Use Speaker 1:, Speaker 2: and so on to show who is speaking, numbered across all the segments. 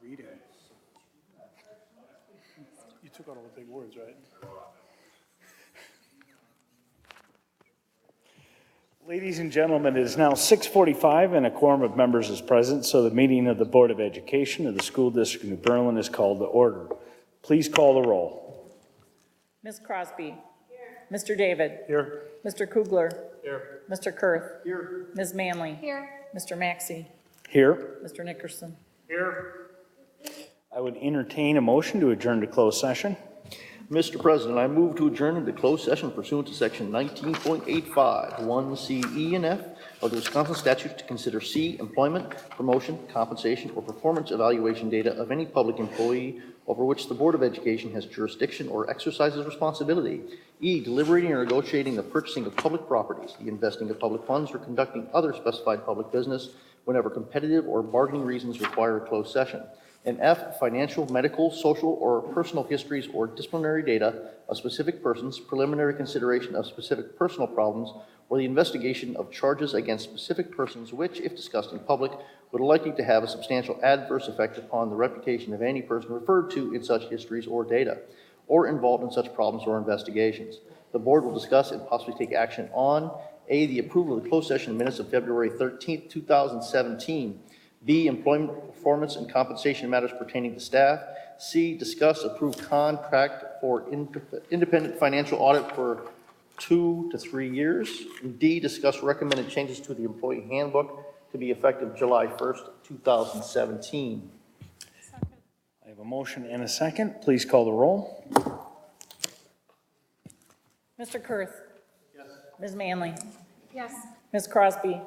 Speaker 1: read it. You took out all the big words, right? Ladies and gentlemen, it is now 6:45 and a quorum of members is present, so the meeting of the Board of Education of the School District of New Berlin is called to order. Please call the roll.
Speaker 2: Ms. Crosby. Here. Mr. David.
Speaker 1: Here.
Speaker 2: Mr. Kugler.
Speaker 1: Here.
Speaker 2: Mr. Kurth.
Speaker 1: Here.
Speaker 2: Ms. Manley.
Speaker 3: Here.
Speaker 2: Mr. Maxey.
Speaker 1: Here.
Speaker 2: Mr. Nickerson.
Speaker 1: Here. I would entertain a motion to adjourn to closed session.
Speaker 4: Mr. President, I move to adjourn into closed session pursuant to Section 19.85, 1C, E, and F of the Wisconsin statutes to consider C, employment, promotion, compensation, or performance evaluation data of any public employee over which the Board of Education has jurisdiction or exercises responsibility. E, deliberating or negotiating the purchasing of public properties, the investing of public funds, or conducting other specified public business whenever competitive or bargaining reasons require a closed session. And F, financial, medical, social, or personal histories or disciplinary data of specific persons, preliminary consideration of specific personal problems, or the investigation of charges against specific persons which, if discussed in public, would likely to have a substantial adverse effect upon the reputation of any person referred to in such histories or data, or involved in such problems or investigations. The board will discuss and possibly take action on A, the approval of the closed session minutes of February 13th, 2017, B, employment, performance, and compensation matters pertaining to staff. C, discuss, approve contract for independent financial audit for 2 to 3 years. And D, discuss recommended changes to the employee handbook to be effective July 1st, 2017.
Speaker 1: I have a motion and a second. Please call the roll.
Speaker 2: Mr. Kurth. Yes. Ms. Manley.
Speaker 3: Yes.
Speaker 2: Ms. Crosby.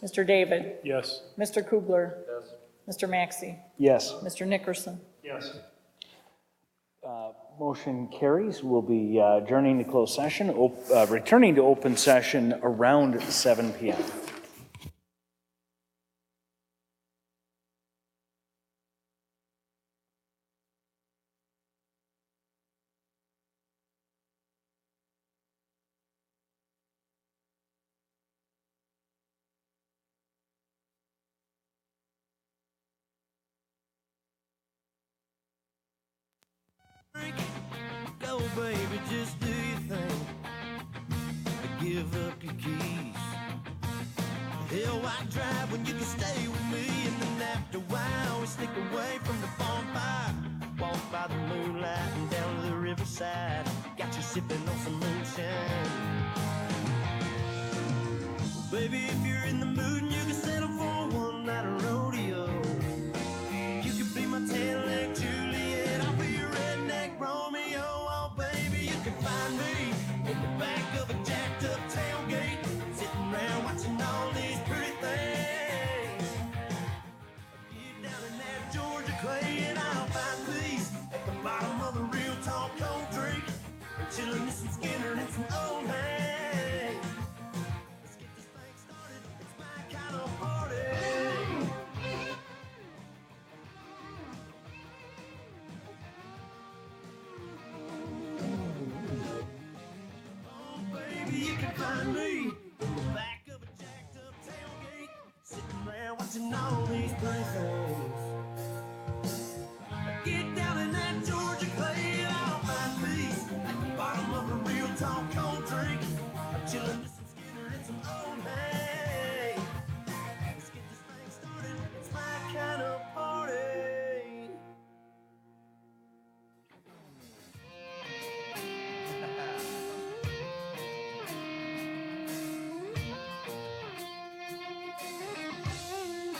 Speaker 2: Mr. David.
Speaker 1: Yes.
Speaker 2: Mr. Kugler. Yes. Mr. Maxey.
Speaker 1: Yes.
Speaker 2: Mr. Nickerson.
Speaker 1: Yes. Motion carries. We'll be adjourning to closed session, returning to open session around 7 p.m.
Speaker 5: Go, baby, just do your thing. Give up your keys. Hell, why drive when you can stay with me? And then after a while, we sneak away from the bonfire. Walk by the moonlight and down to the riverside. Got you sipping on some moonshine. Baby, if you're in the mood and you can settle for one night of rodeo, you could be my tail-leg Juliet. I'll be your redneck Romeo. Oh, baby, you can find me in the back of a jacked-up tailgate, sitting around watching all these pretty things. Get down in that Georgia clay and I'll find peace at the bottom of the real tall cold drink, and chilling with some Skinner and some old hay. Let's get this thing started. It's my kind of party. Baby, you can find me in the back of a jacked up tailgate, sitting around watching all these pretty things. Get down in that Georgia clay and I'll find peace at the bottom of a real tall cold drink. I'm chilling with some Skinner and some old hay. Let's get this thing started. It's my kind of party.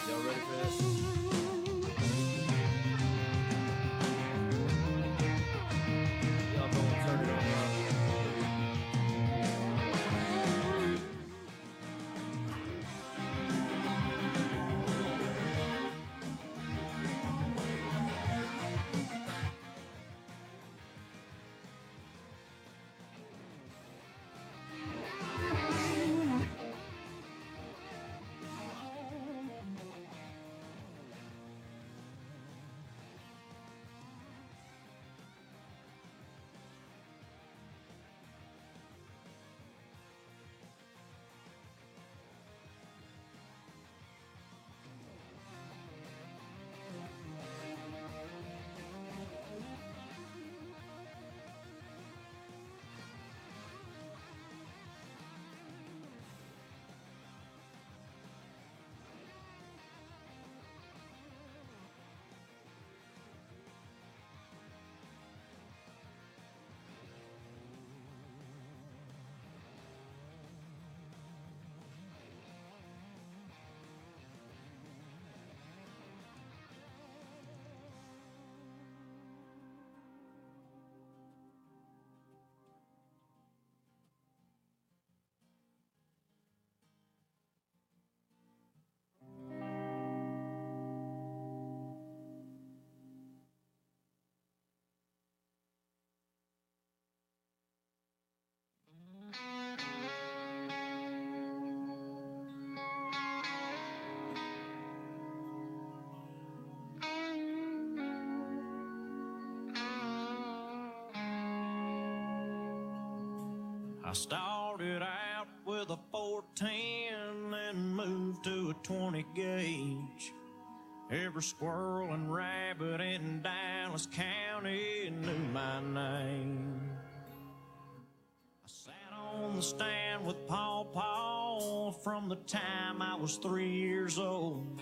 Speaker 5: Y'all ready for this? Y'all gonna turn it on. I started out with a 410 and moved to a 20 gauge. Every squirrel and rabbit in Dallas County knew my name. I sat on the stand with Paw Paw from the time I was 3 years old.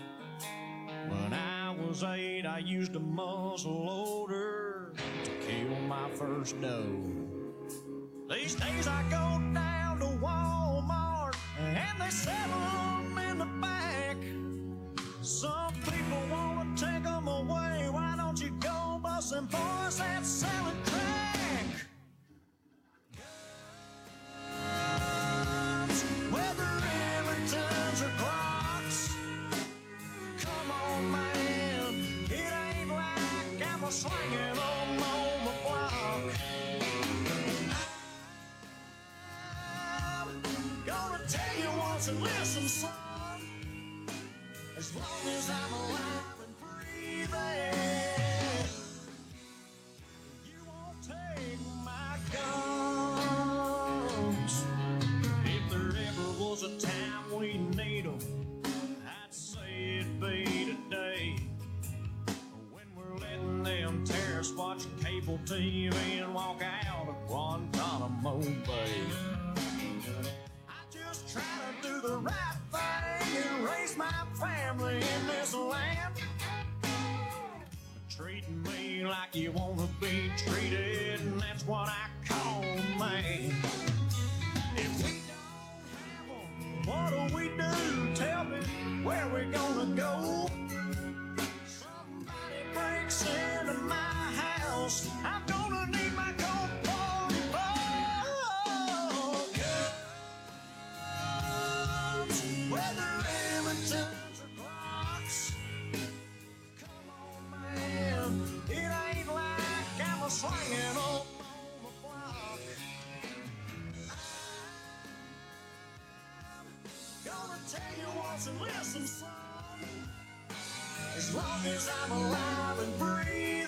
Speaker 5: When I was 8, I used a muzzle loader to kill my first doe. These days I go down to Walmart and they sell them in the back. Some people want to take them away. Why don't you go bust them boys that's selling crack? Guns, whether Remingtons or Glocks. Come on, man, it ain't like I'm a slinging on the block. I'm gonna tell you once and listen, son. As long as I'm alive and breathing, you won't take my guns. If there ever was a time we need them, I'd say it'd be today. When we're letting them terrorists watch cable TV and walk out of Guantanamo Bay. I just try to do the right thing and raise my family in this land. Treating me like you wanna be treated, and that's what I call a man. If we don't have them, what do we do? Tell me where we're gonna go. Somebody breaks into my house, I'm gonna need my coat for guns, whether Remingtons or Glocks. Come on, man, it ain't like I'm a slinging on the block. I'm gonna tell you once and listen, son. As long as I'm alive and breathing,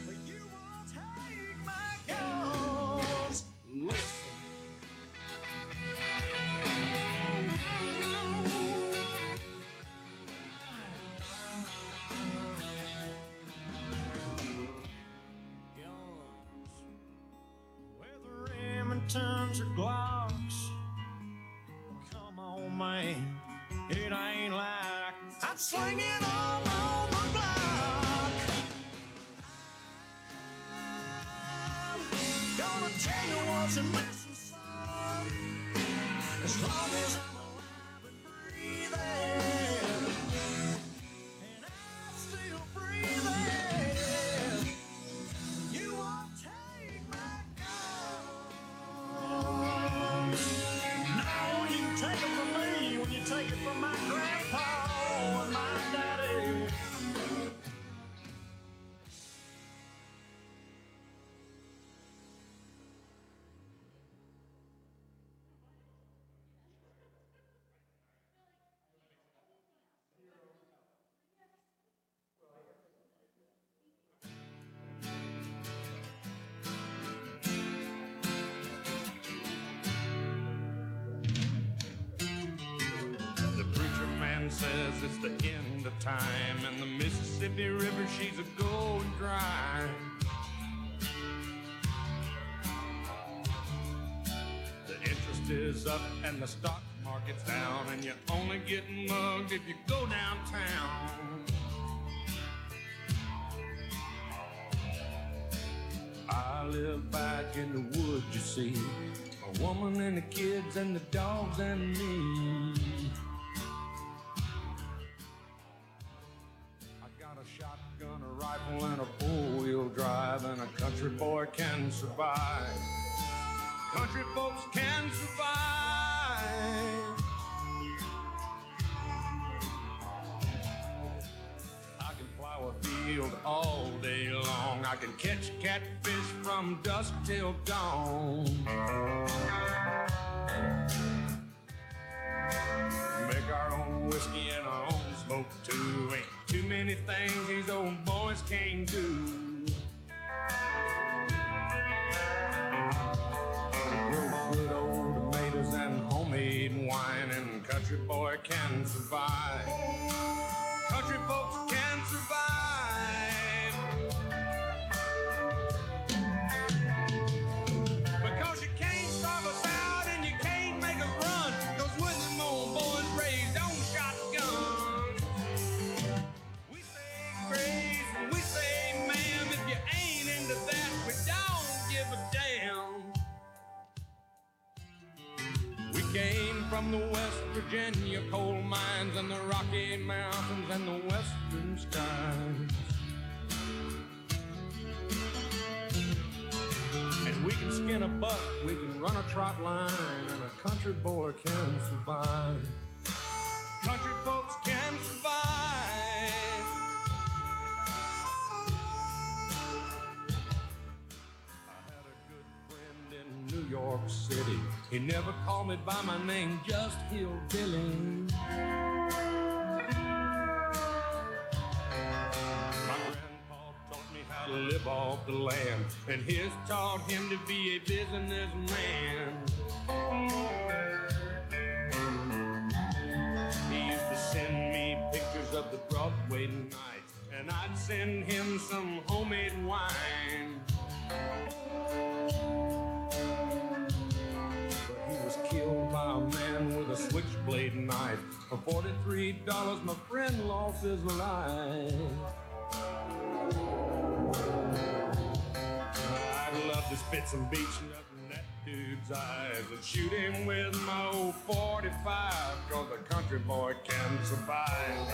Speaker 5: but you won't take my guns. Listen. Guns, whether Remingtons or Glocks. Come on, man, it ain't like I'm slinging all on the block. I'm gonna tell you once and listen, son. As long as I'm alive and breathing, and I'm still breathing, you won't take my guns. No, you can take it from me when you take it from my grandpa and my daddy.
Speaker 3: The preacher man says it's the end of time, and the Mississippi River, she's a going dry. The interest is up and the stock market's down, and you're only getting mugged if you go downtown. I live back in the woods, you see, a woman and the kids and the dogs and me. I got a shotgun, a rifle, and a four-wheel drive, and a country boy can survive. Country folks can survive. I can plow a field all day long. I can catch catfish from dusk till dawn. Make our own whiskey and our own smoke too. Ain't too many things these old boys can't do. from the West Virginia coal mines and the Rocky Mountains and the western skies. And we can skin a buck, we can run a trot line, and a country boy can survive. Country folks can survive. I had a good friend in New York City. He never called me by my name, just Hillbilly. My grandpa taught me how to live off the land, and his taught him to be a businessman. He used to send me pictures of the Broadway nights, and I'd send him some homemade wine. But he was killed by a man with a switchblade knife. For $43, my friend lost his life. I'd love to spit some beach nut in that dude's eyes and shoot him with my old 45, cause a country boy can survive.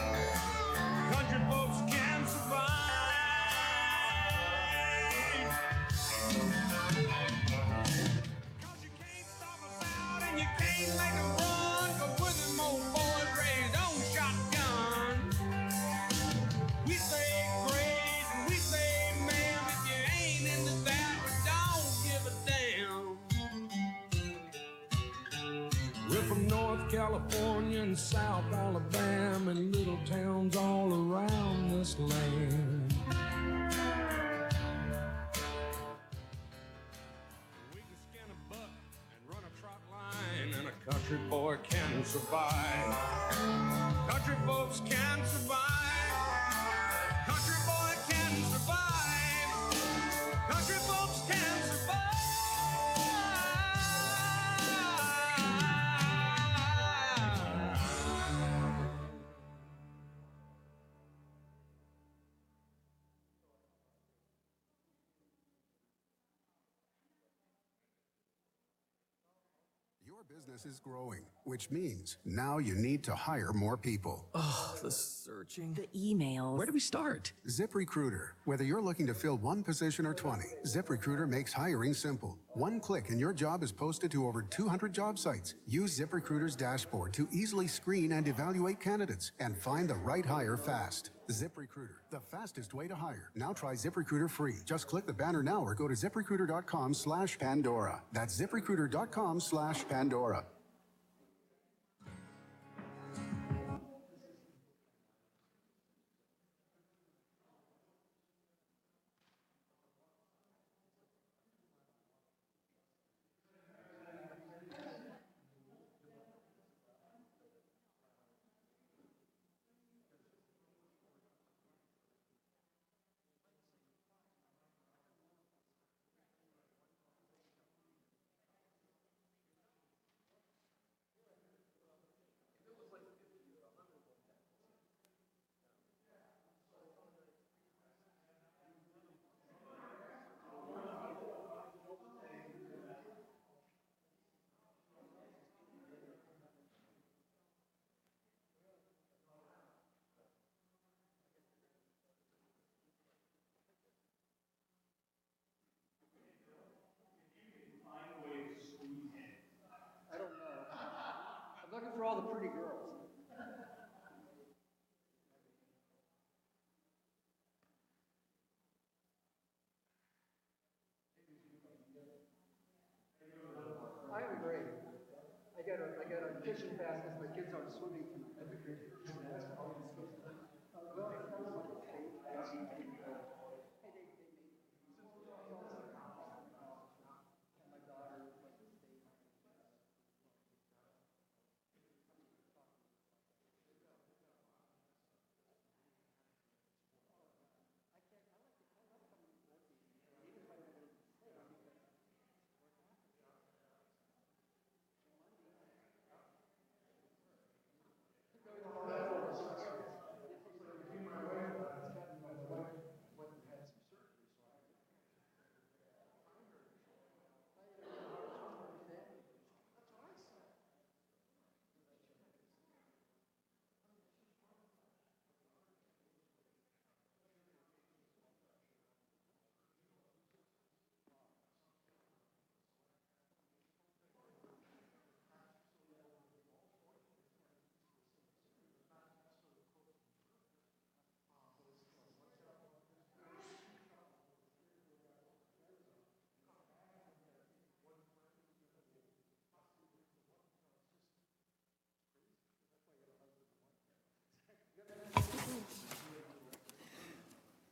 Speaker 3: Country folks can survive. Cause you can't stop us out and you can't make a run, cause we're them old boys raised on shotgun. We say grace and we say ma'am, if you ain't into that, we don't give a damn. We're from North California and South Alabama and little towns all around this land. We can skin a buck and run a trot line, and a country boy can survive. Country folks can survive. Country boy can survive. Country folks can survive.
Speaker 6: Your business is growing, which means now you need to hire more people.
Speaker 7: The searching.
Speaker 8: The emails.
Speaker 7: Where do we start?
Speaker 6: ZipRecruiter. Whether you're looking to fill one position or 20, ZipRecruiter makes hiring simple. One click and your job is posted to over 200 job sites. Use ZipRecruiter's dashboard to easily screen and evaluate candidates and find the right hire fast. ZipRecruiter, the fastest way to hire. Now try ZipRecruiter free. Just click the banner now or go to ZipRecruiter.com/Pandora. That's ZipRecruiter.com/Pandora.
Speaker 9: I'm looking for all the pretty girls. I am great. I got a kitchen pass because my kids aren't swimming tonight.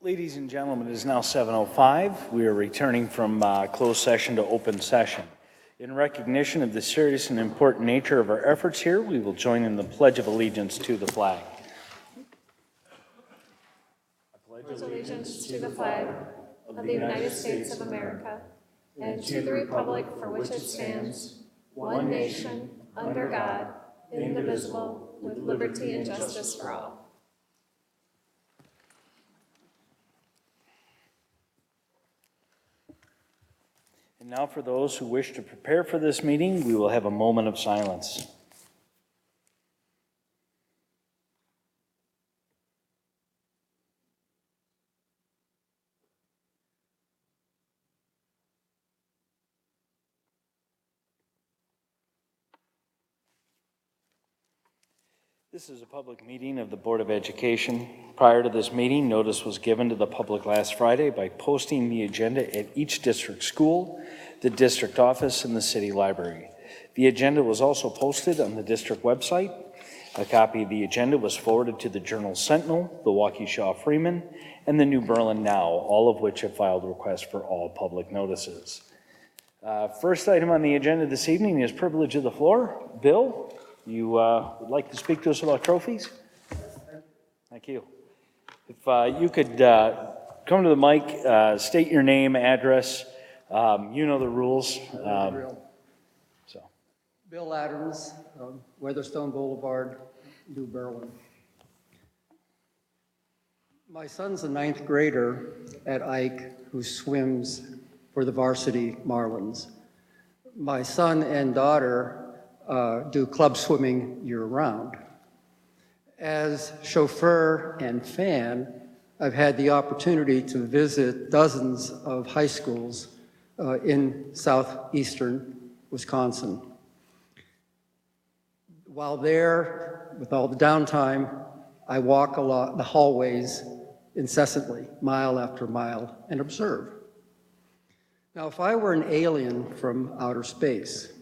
Speaker 1: Ladies and gentlemen, it is now 7:05. We are returning from closed session to open session. In recognition of the serious and important nature of our efforts here, we will join in the Pledge of Allegiance to the flag.
Speaker 8: Pledge allegiance to the flag of the United States of America and to the republic for which it stands, one nation, under God, indivisible, with liberty and justice for all.
Speaker 1: And now for those who wish to prepare for this meeting, we will have a moment of silence. This is a public meeting of the Board of Education. Prior to this meeting, notice was given to the public last Friday by posting the agenda at each district school, the district office, and the city library. The agenda was also posted on the district website. A copy of the agenda was forwarded to the Journal-Sentinel, the Waukesha-Freeman, and the New Berlin Now, all of which have filed requests for all public notices. First item on the agenda this evening is privilege of the floor. Bill, you would like to speak to us about trophies? Thank you. If you could come to the mic, state your name, address. You know the rules.
Speaker 9: Bill Adams, Weatherstone Boulevard, New Berlin. My son's a 9th grader at Ike who swims for the varsity Marlins. My son and daughter do club swimming year-round. As chauffeur and fan, I've had the opportunity to visit dozens of high schools in southeastern Wisconsin. While there, with all the downtime, I walk a lot the hallways incessantly, mile after mile, and observe. Now, if I were an alien from outer space,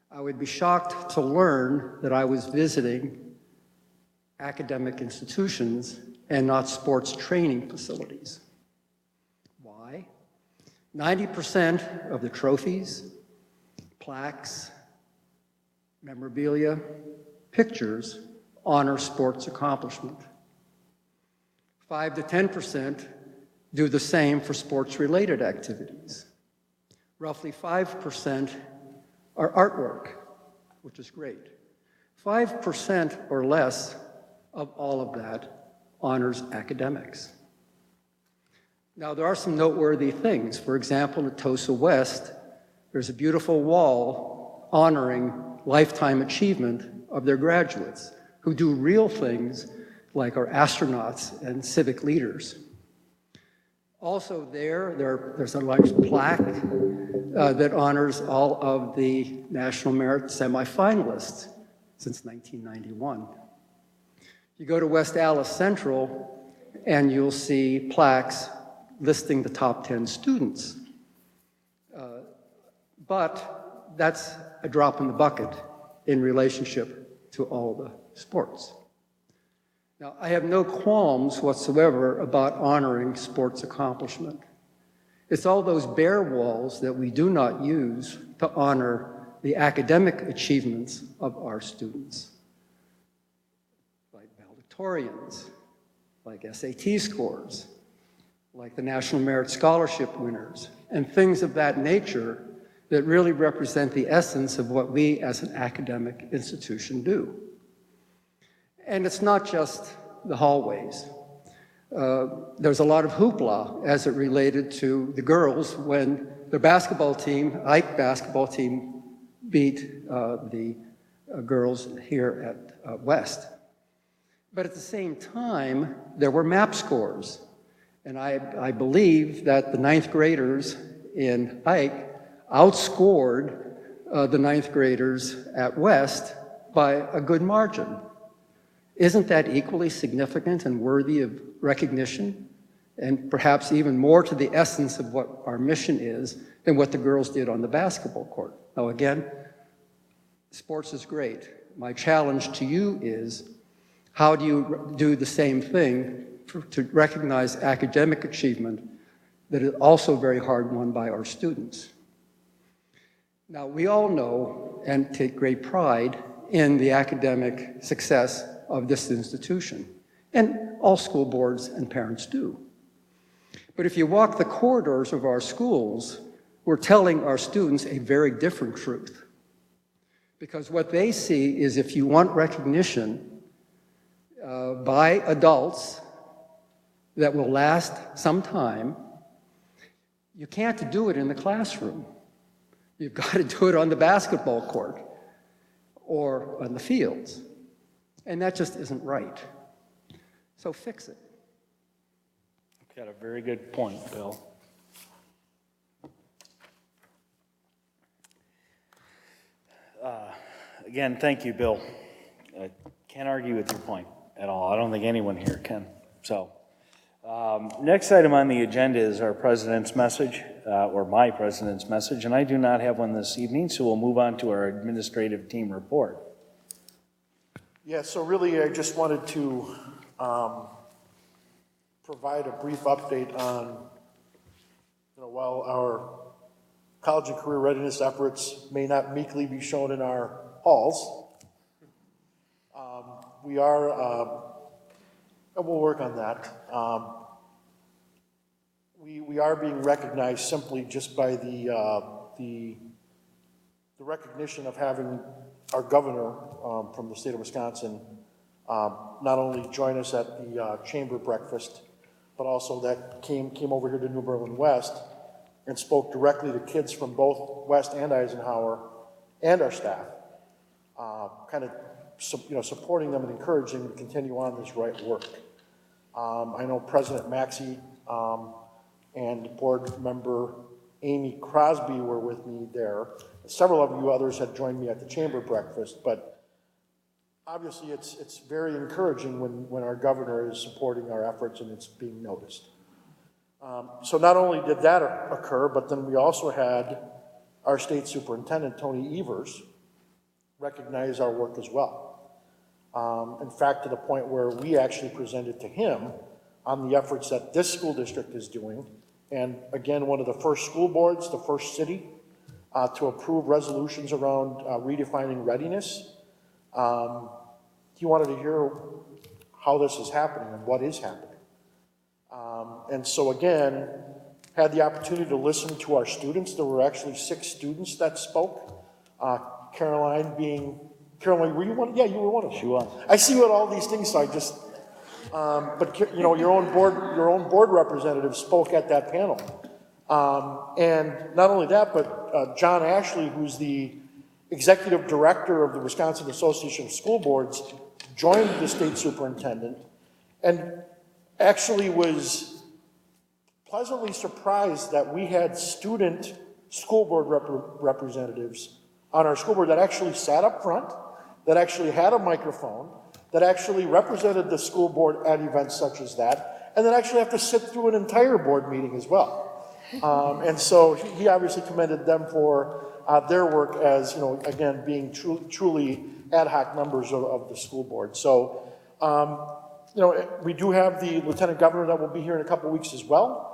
Speaker 9: I would be shocked to learn that I was visiting academic institutions and not sports training facilities. Why? 90% of the trophies, plaques, memorabilia, pictures honor sports accomplishment. 5 to 10% do the same for sports-related activities. Roughly 5% are artwork, which is great. 5% or less of all of that honors academics. Now, there are some noteworthy things. For example, at Tosa West, there's a beautiful wall honoring lifetime achievement of their graduates who do real things like are astronauts and civic leaders. Also there's a large plaque that honors all of the National Merit semifinalists since 1991. You go to West Allis Central and you'll see plaques listing the top 10 students. But that's a drop in the bucket in relationship to all the sports. Now, I have no qualms whatsoever about honoring sports accomplishment. It's all those bare walls that we do not use to honor the academic achievements of our students, like valedictorians, like SAT scores, like the National Merit Scholarship winners, and things of that nature that really represent the essence of what we as an academic institution do. And it's not just the hallways. There's a lot of hoopla as it related to the girls when the basketball team, Ike basketball team, beat the girls here at West. But at the same time, there were map scores. And I believe that the 9th graders in Ike outscored the 9th graders at West by a good margin. Isn't that equally significant and worthy of recognition? And perhaps even more to the essence of what our mission is than what the girls did on the basketball court. Now again, sports is great. My challenge to you is, how do you do the same thing to recognize academic achievement that is also very hard won by our students. Now, we all know and take great pride in the academic success of this institution, and all school boards and parents do. But if you walk the corridors of our schools, we're telling our students a very different truth. Because what they see is if you want recognition by adults that will last some time, you can't do it in the classroom. You've got to do it on the basketball court or on the fields. And that just isn't right. So fix it.
Speaker 1: Got a very good point, Bill. Again, thank you, Bill. I can't argue with your point at all. I don't think anyone here can. So, next item on the agenda is our president's message, or my president's message, and I do not have one this evening, so we'll move on to our administrative team report.
Speaker 10: Yeah, so really I just wanted to provide a brief update on, while our college and career readiness efforts may not meekly be shown in our halls, we are, and we'll work on that. We are being recognized simply just by the recognition of having our governor from the state of Wisconsin not only join us at the chamber breakfast, but also that came over here to New Berlin West and spoke directly to kids from both West and Eisenhower and our staff, kind of supporting them and encouraging them to continue on this right work. I know President Maxey and board member Amy Crosby were with me there. Several of you others had joined me at the chamber breakfast, but obviously it's very encouraging when our governor is supporting our efforts and it's being noticed. So not only did that occur, but then we also had our state superintendent, Tony Evers, recognize our work as well. In fact, to the point where we actually presented to him on the efforts that this school district is doing. And again, one of the first school boards, the first city, to approve resolutions around redefining readiness. He wanted to hear how this is happening and what is happening. And so again, had the opportunity to listen to our students. There were actually 6 students that spoke. Caroline, were you one? Yeah, you were one of them.
Speaker 1: She was.
Speaker 10: I see you at all these things, so I just, but your own board representative spoke at that panel. And not only that, but John Ashley, who's the executive director of the Wisconsin Association of School Boards, joined the state superintendent and actually was pleasantly surprised that we had student school board representatives on our school board that actually sat up front, that actually had a microphone, that actually represented the school board at events such as that, and that actually have to sit through an entire board meeting as well. And so he obviously commended them for their work as, again, being truly ad hoc members of the school board. So, we do have the lieutenant governor that will be here in a couple of weeks as well.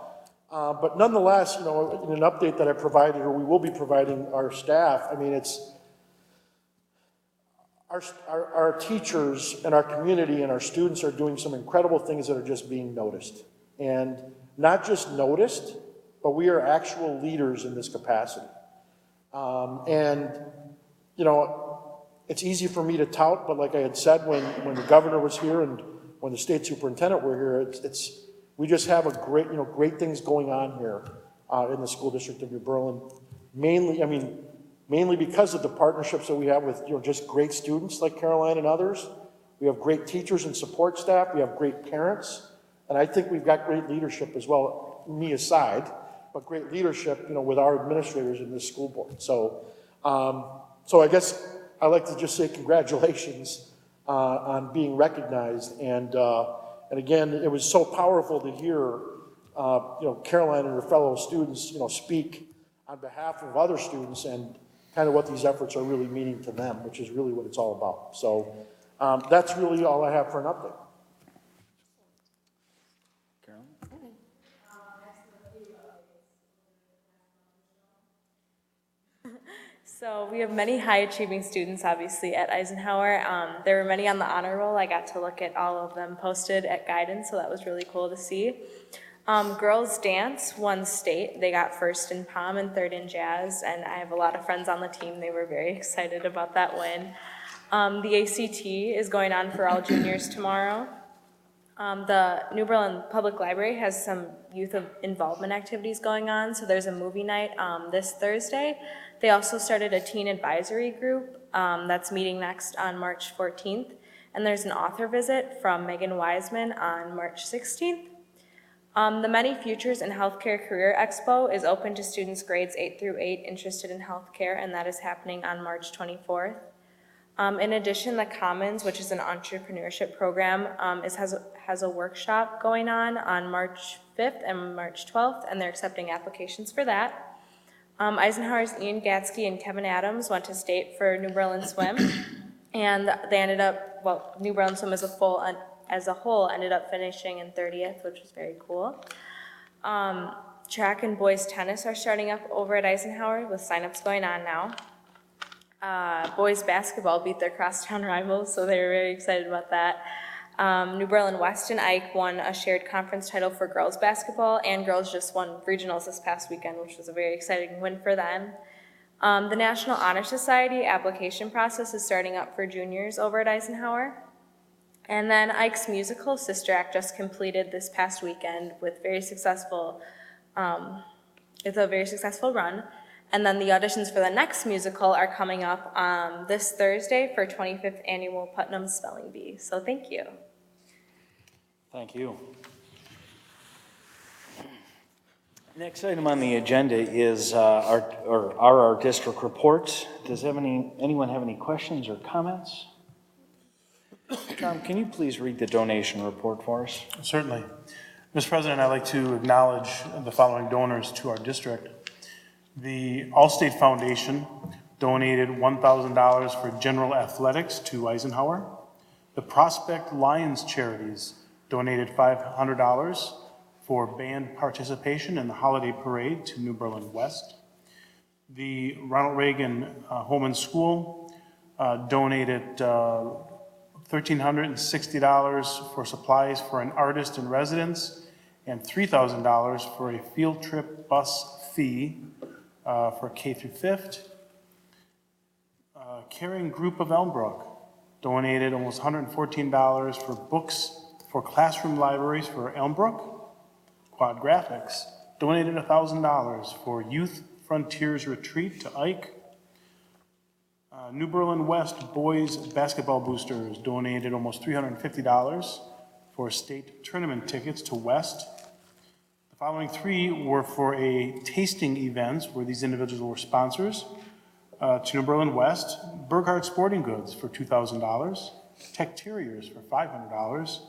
Speaker 10: But nonetheless, in an update that I provided, or we will be providing our staff, I mean, it's our teachers and our community and our students are doing some incredible things that are just being noticed. And not just noticed, but we are actual leaders in this capacity. It's easy for me to tout, but like I had said, when the governor was here and when the state superintendent were here, we just have great things going on here in the school district of New Berlin. Mainly because of the partnerships that we have with just great students like Caroline and others. We have great teachers and support staff. We have great parents, and I think we've got great leadership as well. Me aside, but great leadership, with our administrators in this school board. So, I guess I'd like to just say congratulations on being recognized. And again, it was so powerful to hear, Caroline and her fellow students, speak on behalf of other students and kind of what these efforts are really meaning to them, which is really what it's all about. So that's really all I have for an update.
Speaker 11: So we have many high-achieving students, obviously, at Eisenhower. There were many on the honor roll. I got to look at all of them posted at Guidance, so that was really cool to see. Girls dance won state. They got first in pom and third in jazz, and I have a lot of friends on the team. They were very excited about that win. The ACT is going on for all juniors tomorrow. The New Berlin Public Library has some youth involvement activities going on, so there's a movie night this Thursday. They also started a teen advisory group that's meeting next on March 14th, and there's an author visit from Megan Wiseman on March 16th. The Many Futures in Healthcare Career Expo is open to students grades 8 through 8 interested in healthcare, and that is happening on March 24th. In addition, the Commons, which is an entrepreneurship program, has a workshop going on March 5th and March 12th, and they're accepting applications for that. Eisenhower's Ian Gatsky and Kevin Adams went to state for New Berlin Swim, and they ended up, well, New Berlin Swim as a whole ended up finishing in 30th, which was very cool. Track and boys tennis are starting up over at Eisenhower with signups going on now. Boys basketball beat their crosstown rivals, so they were very excited about that. New Berlin West and Ike won a shared conference title for girls basketball, and girls just won regionals this past weekend, which was a very exciting win for them. The National Honor Society application process is starting up for juniors over at Eisenhower. And then Ike's musical, Sister Act, just completed this past weekend with a very successful run. And then the auditions for the next musical are coming up this Thursday for 25th Annual Putnam Spelling Bee. So thank you.
Speaker 1: Thank you. Next item on the agenda is our district reports. Does anyone have any questions or comments? Tom, can you please read the donation report for us?
Speaker 12: Certainly. Mr. President, I'd like to acknowledge the following donors to our district. The Allstate Foundation donated $1,000 for general athletics to Eisenhower. The Prospect Lions Charities donated $500 for band participation in the holiday parade to New Berlin West. The Ronald Reagan Home and School donated $1,360 for supplies for an artist in residence and $3,000 for a field trip bus fee for K through 5th. Caring Group of Elmbrook donated almost $114 for books for classroom libraries for Elmbrook. Quad Graphics donated $1,000 for Youth Frontiers Retreat to Ike. New Berlin West Boys Basketball Boosters donated almost $350 for state tournament tickets to West. The following three were for a tasting events where these individuals were sponsors. To New Berlin West, Burghardt Sporting Goods for $2,000, Tech Terriers for $500,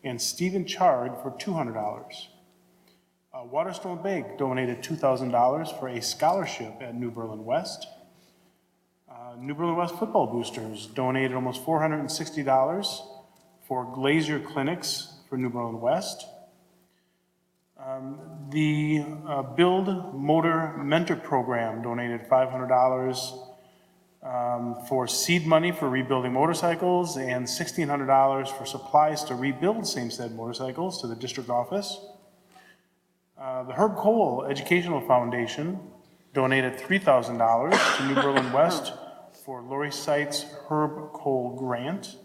Speaker 12: and Stephen Chard for $200. Waterstone Bank donated $2,000 for a scholarship at New Berlin West. New Berlin West Football Boosters donated almost $460 for Glazier Clinics for New Berlin West. The Build Motor Mentor Program donated $500 for seed money for rebuilding motorcycles and $1,600 for supplies to rebuild same said motorcycles to the district office. The Herb Cole Educational Foundation donated $3,000 to New Berlin West for Lori Seitz Herb Cole Grant.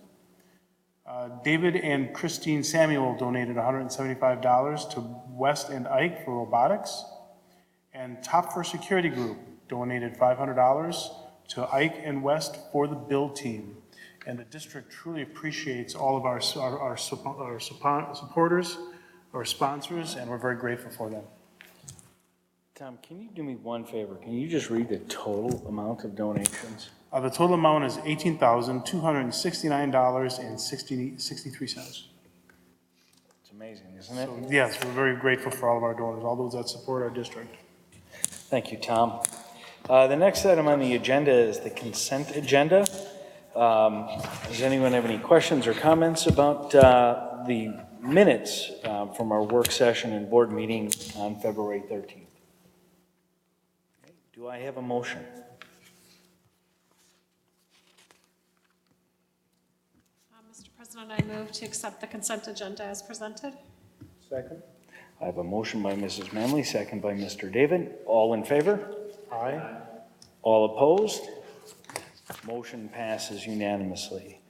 Speaker 12: David and Christine Samuel donated $175 to West and Ike for robotics. And Top for Security Group donated $500 to Ike and West for the build team. And the district truly appreciates all of our supporters, our sponsors, and we're very grateful for them.
Speaker 1: Tom, can you do me one favor? Can you just read the total amount of donations?
Speaker 12: The total amount is $18,269.63.
Speaker 1: It's amazing, isn't it?
Speaker 12: So, yes, we're very grateful for all of our donors, all those that support our district.
Speaker 1: Thank you, Tom. The next item on the agenda is the consent agenda. Does anyone have any questions or comments about the minutes from our work session and board meeting on February 13th? Do I have a motion?
Speaker 8: President, I move to accept the consent agenda as presented.
Speaker 10: Second?
Speaker 1: I have a motion by Mrs. Manley, second by Mr. David. All in favor?
Speaker 10: Aye.
Speaker 1: All opposed? Motion passes unanimously.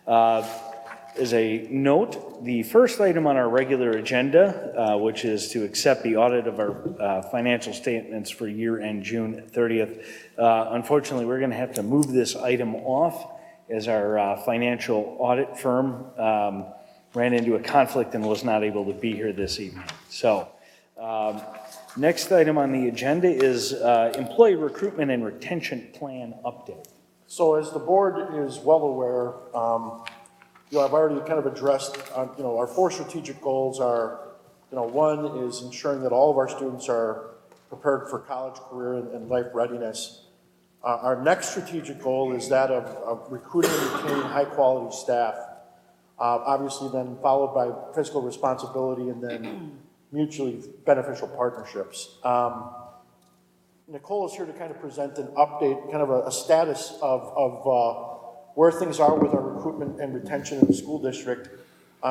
Speaker 1: As a note, the first item on our regular agenda, which is to accept the audit of our financial statements for year-end June 30th. Unfortunately, we're going to have to move this item off as our financial audit firm ran into a conflict and was not able to be here this evening. So, next item on the agenda is employee recruitment and retention plan update.
Speaker 10: So as the board is well aware, I've already kind of addressed, our 4 strategic goals are, one is ensuring that all of our students are prepared for college, career, and life readiness. Our next strategic goal is that of recruiting and retaining high-quality staff, obviously then followed by fiscal responsibility and then mutually beneficial partnerships. Nicole is here to kind of present an update, kind of a status of where things are with our recruitment and retention in the school district.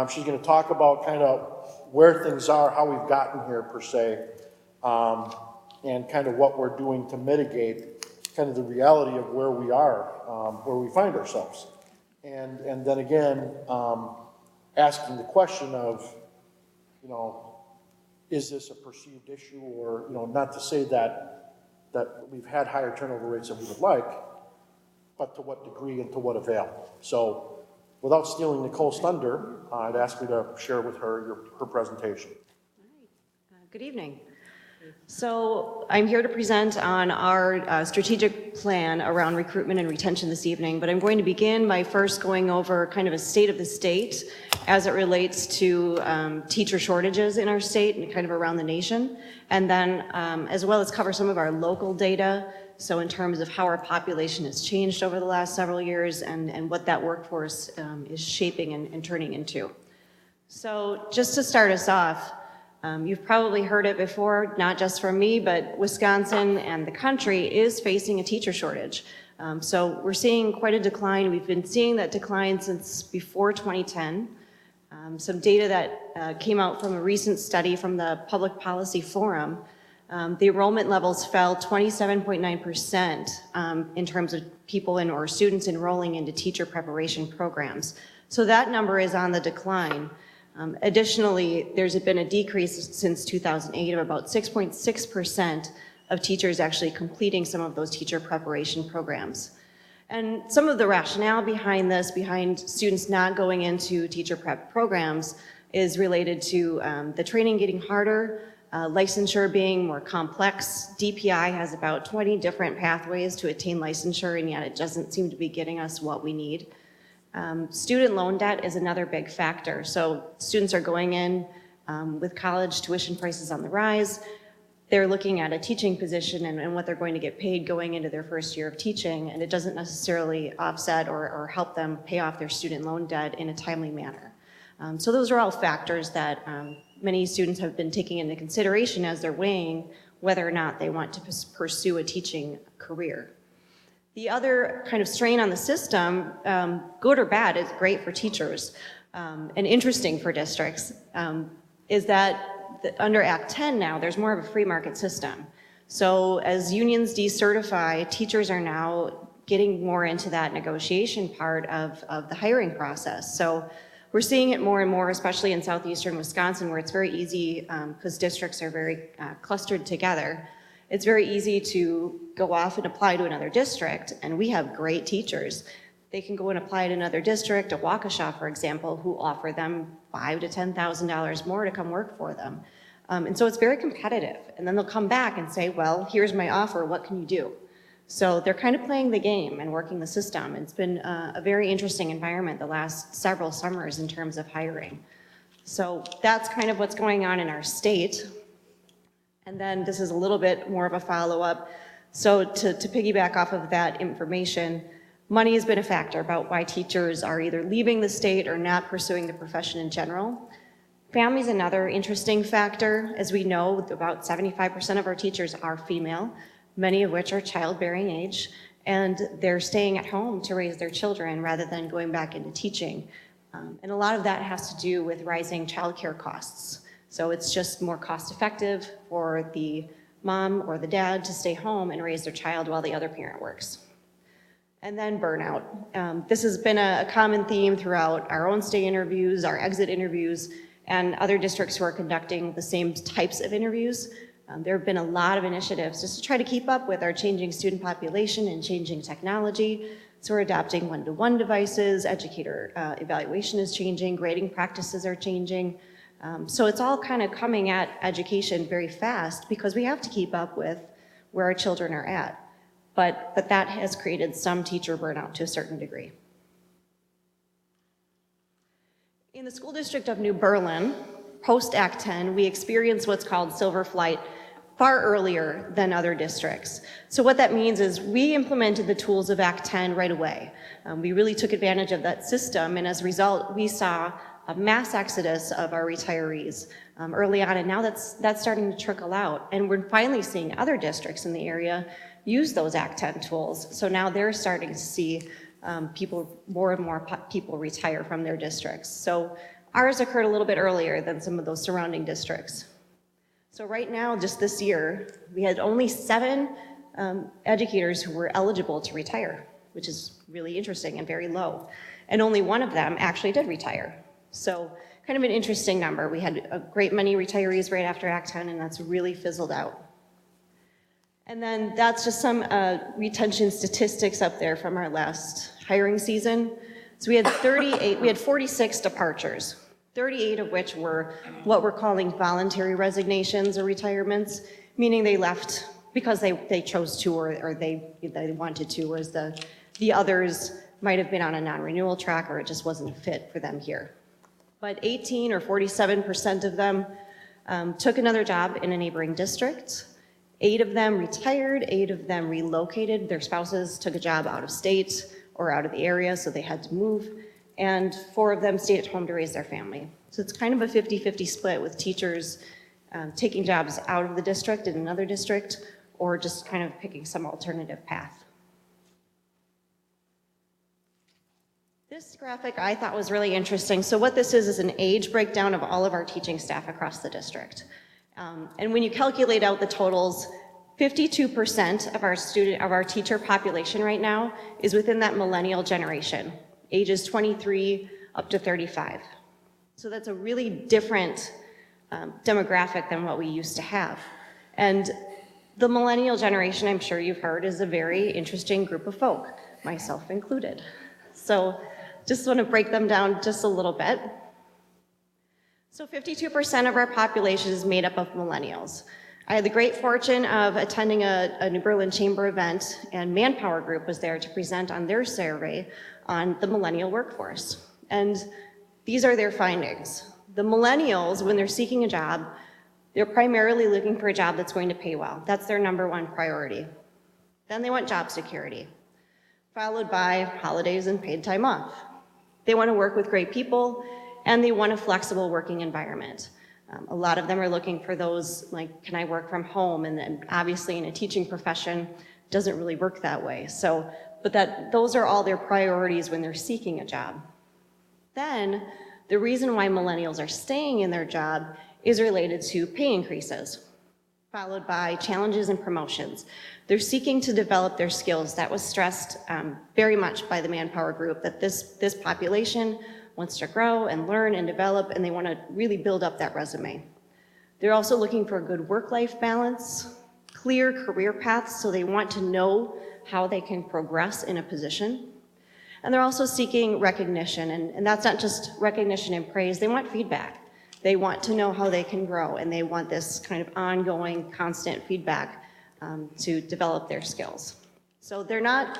Speaker 10: She's going to talk about kind of where things are, how we've gotten here per se, and kind of what we're doing to mitigate kind of the reality of where we are, where we find ourselves. And then again, asking the question of, is this a perceived issue, or, not to say that we've had higher turnover rates than we would like, but to what degree and to what avail. So without stealing Nicole's thunder, I'd ask you to share with her her presentation.
Speaker 13: Good evening. So I'm here to present on our strategic plan around recruitment and retention this evening, but I'm going to begin by first going over kind of a state of the state as it relates to teacher shortages in our state and kind of around the nation, and then as well as cover some of our local data, so in terms of how our population has changed over the last several years and what that workforce is shaping and turning into. So just to start us off, you've probably heard it before, not just from me, but Wisconsin and the country is facing a teacher shortage. So we're seeing quite a decline. We've been seeing that decline since before 2010. Some data that came out from a recent study from the Public Policy Forum, the enrollment levels fell 27.9% in terms of people or students enrolling into teacher preparation programs. So that number is on the decline. Additionally, there's been a decrease since 2008 of about 6.6% of teachers actually completing some of those teacher preparation programs. And some of the rationale behind this, behind students not going into teacher prep programs, is related to the training getting harder, licensure being more complex. DPI has about 20 different pathways to attain licensure, and yet it doesn't seem to be getting us what we need. Student loan debt is another big factor. So students are going in with college tuition prices on the rise. They're looking at a teaching position and what they're going to get paid going into their first year of teaching, and it doesn't necessarily offset or help them pay off their student loan debt in a timely manner. So those are all factors that many students have been taking into consideration as they're weighing whether or not they want to pursue a teaching career. The other kind of strain on the system, good or bad, is great for teachers and interesting for districts, is that under Act 10 now, there's more of a free market system. So as unions decertify, teachers are now getting more into that negotiation part of the hiring process. So we're seeing it more and more, especially in southeastern Wisconsin, where it's very easy, because districts are very clustered together. It's very easy to go off and apply to another district, and we have great teachers. They can go and apply to another district, a Waukesha, for example, who offer them $5,000 to $10,000 more to come work for them. And so it's very competitive. And then they'll come back and say, well, here's my offer, what can you do? So they're kind of playing the game and working the system. It's been a very interesting environment the last several summers in terms of hiring. So that's kind of what's going on in our state. And then this is a little bit more of a follow-up. So to piggyback off of that information, money has been a factor about why teachers are either leaving the state or not pursuing the profession in general. Family is another interesting factor. As we know, about 75% of our teachers are female, many of which are childbearing age, and they're staying at home to raise their children rather than going back into teaching. And a lot of that has to do with rising childcare costs. So it's just more cost effective for the mom or the dad to stay home and raise their child while the other parent works. And then burnout. This has been a common theme throughout our own stay interviews, our exit interviews, and other districts who are conducting the same types of interviews. There have been a lot of initiatives just to try to keep up with our changing student population and changing technology. So we're adopting one-to-one devices, educator evaluation is changing, grading practices are changing. So it's all kind of coming at education very fast because we have to keep up with where our children are at. But that has created some teacher burnout to a certain degree. In the school district of New Berlin, post-Act 10, we experienced what's called silver flight far earlier than other districts. So what that means is we implemented the tools of Act 10 right away. We really took advantage of that system, and as a result, we saw a mass exodus of our retirees early on, and now that's starting to trickle out. And we're finally seeing other districts in the area use those Act 10 tools. So now they're starting to see more and more people retire from their districts. So ours occurred a little bit earlier than some of those surrounding districts. So right now, just this year, we had only 7 educators who were eligible to retire, which is really interesting and very low. And only one of them actually did retire. So kind of an interesting number. We had a great many retirees right after Act 10, and that's really fizzled out. And then that's just some retention statistics up there from our last hiring season. So we had 46 departures. 38 of which were what we're calling voluntary resignations or retirements, meaning they left because they chose to or they wanted to, whereas the others might have been on a non-renewal track or it just wasn't a fit for them here. But 18 or 47% of them took another job in a neighboring district. 8 of them retired, 8 of them relocated. Their spouses took a job out of state or out of the area, so they had to move. And 4 of them stayed at home to raise their family. So it's kind of a 50-50 split with teachers taking jobs out of the district in another district or just kind of picking some alternative path. This graphic I thought was really interesting. So what this is an age breakdown of all of our teaching staff across the district. And when you calculate out the totals, 52% of our teacher population right now is within that millennial generation, ages 23 up to 35. So that's a really different demographic than what we used to have. And the millennial generation, I'm sure you've heard, is a very interesting group of folk, myself included. So just want to break them down just a little bit. So 52% of our population is made up of millennials. I had the great fortune of attending a New Berlin Chamber event, and Manpower Group was there to present on their survey on the millennial workforce. And these are their findings. The millennials, when they're seeking a job, they're primarily looking for a job that's going to pay well. That's their #1 priority. Then they want job security, followed by holidays and paid time off. They want to work with great people, and they want a flexible working environment. A lot of them are looking for those, like, can I work from home? And then obviously in a teaching profession, it doesn't really work that way. So, but those are all their priorities when they're seeking a job. Then, the reason why millennials are staying in their job is related to pay increases, followed by challenges and promotions. They're seeking to develop their skills. That was stressed very much by the Manpower Group, that this population wants to grow and learn and develop, and they want to really build up that resume. They're also looking for a good work-life balance, clear career paths, so they want to know how they can progress in a position. And they're also seeking recognition, and that's not just recognition and praise, they want feedback. They want to know how they can grow, and they want this kind of ongoing, constant feedback to develop their skills. So they're not,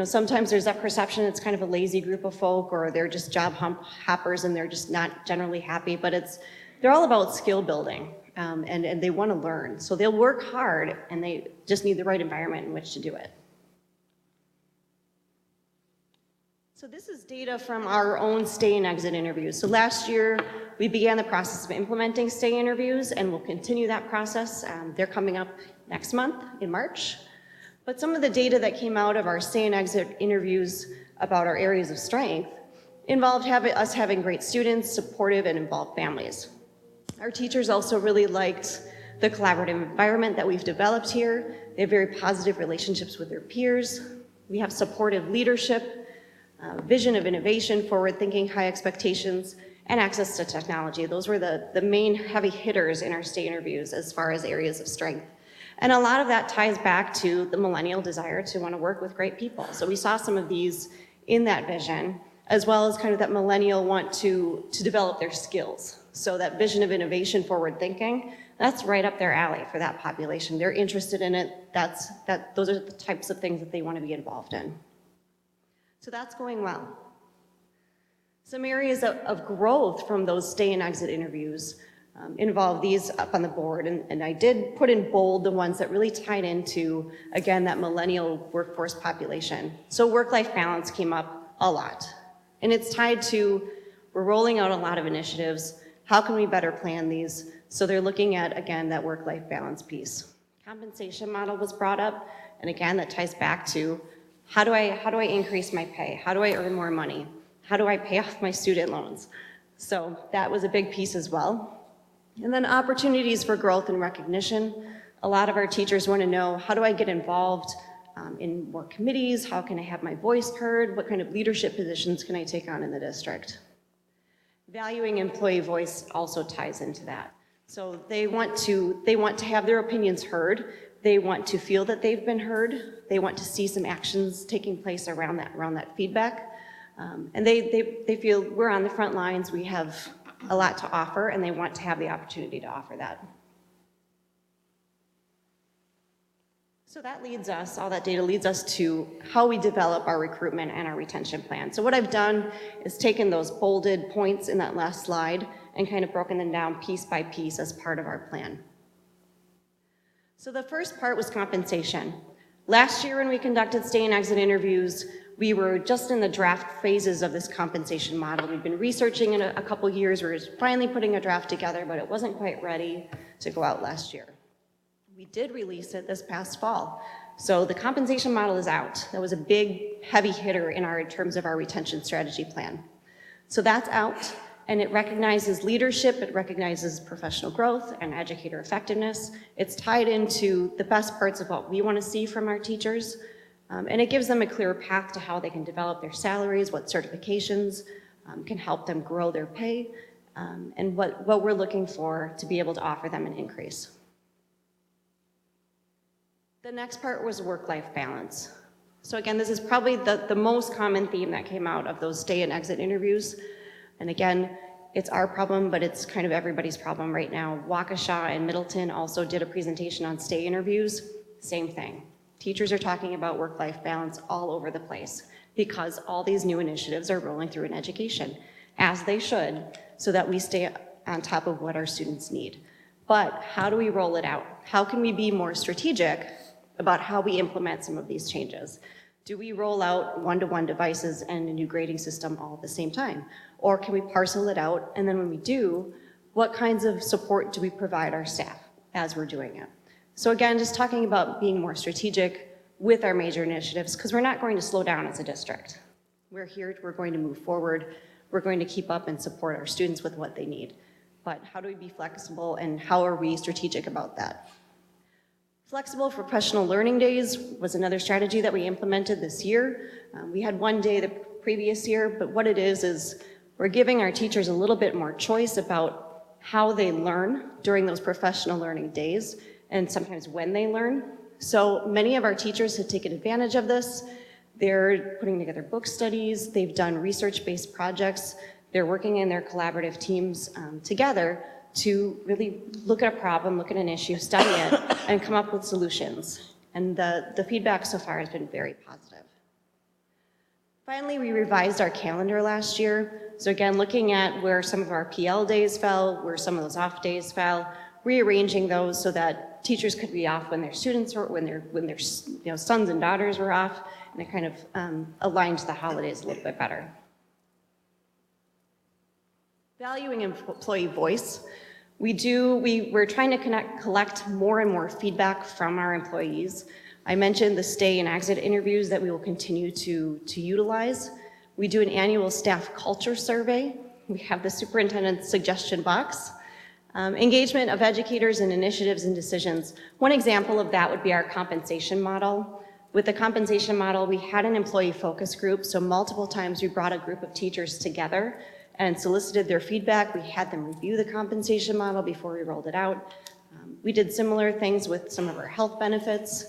Speaker 13: sometimes there's that perception it's kind of a lazy group of folk, or they're just job hoppers and they're just not generally happy, but they're all about skill building, and they want to learn. So they'll work hard, and they just need the right environment in which to do it. So this is data from our own stay and exit interviews. So last year, we began the process of implementing stay interviews, and we'll continue that process. They're coming up next month in March. But some of the data that came out of our stay and exit interviews about our areas of strength involved us having great students, supportive and involved families. Our teachers also really liked the collaborative environment that we've developed here. They have very positive relationships with their peers. We have supportive leadership, vision of innovation, forward thinking, high expectations, and access to technology. Those were the main heavy hitters in our STAY interviews as far as areas of strength. And a lot of that ties back to the millennial desire to want to work with great people. So we saw some of these in that vision, as well as kind of that millennial want to develop their skills. So that vision of innovation, forward thinking, that's right up their alley for that population. They're interested in it. Those are the types of things that they want to be involved in. So that's going well. Some areas of growth from those stay and exit interviews involve these up on the board, and I did put in bold the ones that really tied into, again, that millennial workforce population. So work-life balance came up a lot, and it's tied to, we're rolling out a lot of initiatives. How can we better plan these? So they're looking at, again, that work-life balance piece. Compensation model was brought up, and again, that ties back to, how do I increase my pay? How do I earn more money? How do I pay off my student loans? So that was a big piece as well. And then opportunities for growth and recognition. A lot of our teachers want to know, how do I get involved in more committees? How can I have my voice heard? What kind of leadership positions can I take on in the district? Valuing employee voice also ties into that. So they want to have their opinions heard. They want to feel that they've been heard. They want to see some actions taking place around that feedback. And they feel we're on the front lines, we have a lot to offer, and they want to have the opportunity to offer that. So that leads us, all that data leads us to how we develop our recruitment and our retention plan. So what I've done is taken those bolded points in that last slide and kind of broken them down piece by piece as part of our plan. So the first part was compensation. Last year when we conducted stay and exit interviews, we were just in the draft phases of this compensation model. We'd been researching in a couple years. We were finally putting a draft together, but it wasn't quite ready to go out last year. We did release it this past fall. So the compensation model is out. That was a big, heavy hitter in terms of our retention strategy plan. So that's out, and it recognizes leadership, it recognizes professional growth and educator effectiveness. It's tied into the best parts of what we want to see from our teachers. And it gives them a clear path to how they can develop their salaries, what certifications can help them grow their pay, and what we're looking for to be able to offer them an increase. The next part was work-life balance. So again, this is probably the most common theme that came out of those stay and exit interviews. And again, it's our problem, but it's kind of everybody's problem right now. Waukesha and Middleton also did a presentation on stay interviews. Same thing. Teachers are talking about work-life balance all over the place because all these new initiatives are rolling through in education, as they should, so that we stay on top of what our students need. But how do we roll it out? How can we be more strategic about how we implement some of these changes? Do we roll out one-to-one devices and a new grading system all at the same time? Or can we parcel it out, and then when we do, what kinds of support do we provide our staff as we're doing it? So again, just talking about being more strategic with our major initiatives, because we're not going to slow down as a district. We're here, we're going to move forward, we're going to keep up and support our students with what they need. But how do we be flexible, and how are we strategic about that? Flexible professional learning days was another strategy that we implemented this year. We had one day the previous year, but what it is we're giving our teachers a little bit more choice about how they learn during those professional learning days, and sometimes when they learn. So many of our teachers have taken advantage of this. They're putting together book studies, they've done research-based projects, they're working in their collaborative teams together to really look at a problem, look at an issue, study it, and come up with solutions. And the feedback so far has been very positive. Finally, we revised our calendar last year. So again, looking at where some of our PL days fell, where some of those off days fell, rearranging those so that teachers could be off when their students were, when their sons and daughters were off, and it kind of aligned to the holidays a little bit better. Valuing employee voice. We're trying to collect more and more feedback from our employees. I mentioned the stay and exit interviews that we will continue to utilize. We do an annual staff culture survey. We have the superintendent's suggestion box. Engagement of educators in initiatives and decisions. One example of that would be our compensation model. With the compensation model, we had an employee focus group, so multiple times we brought a group of teachers together and solicited their feedback. We had them review the compensation model before we rolled it out. We did similar things with some of our health benefits.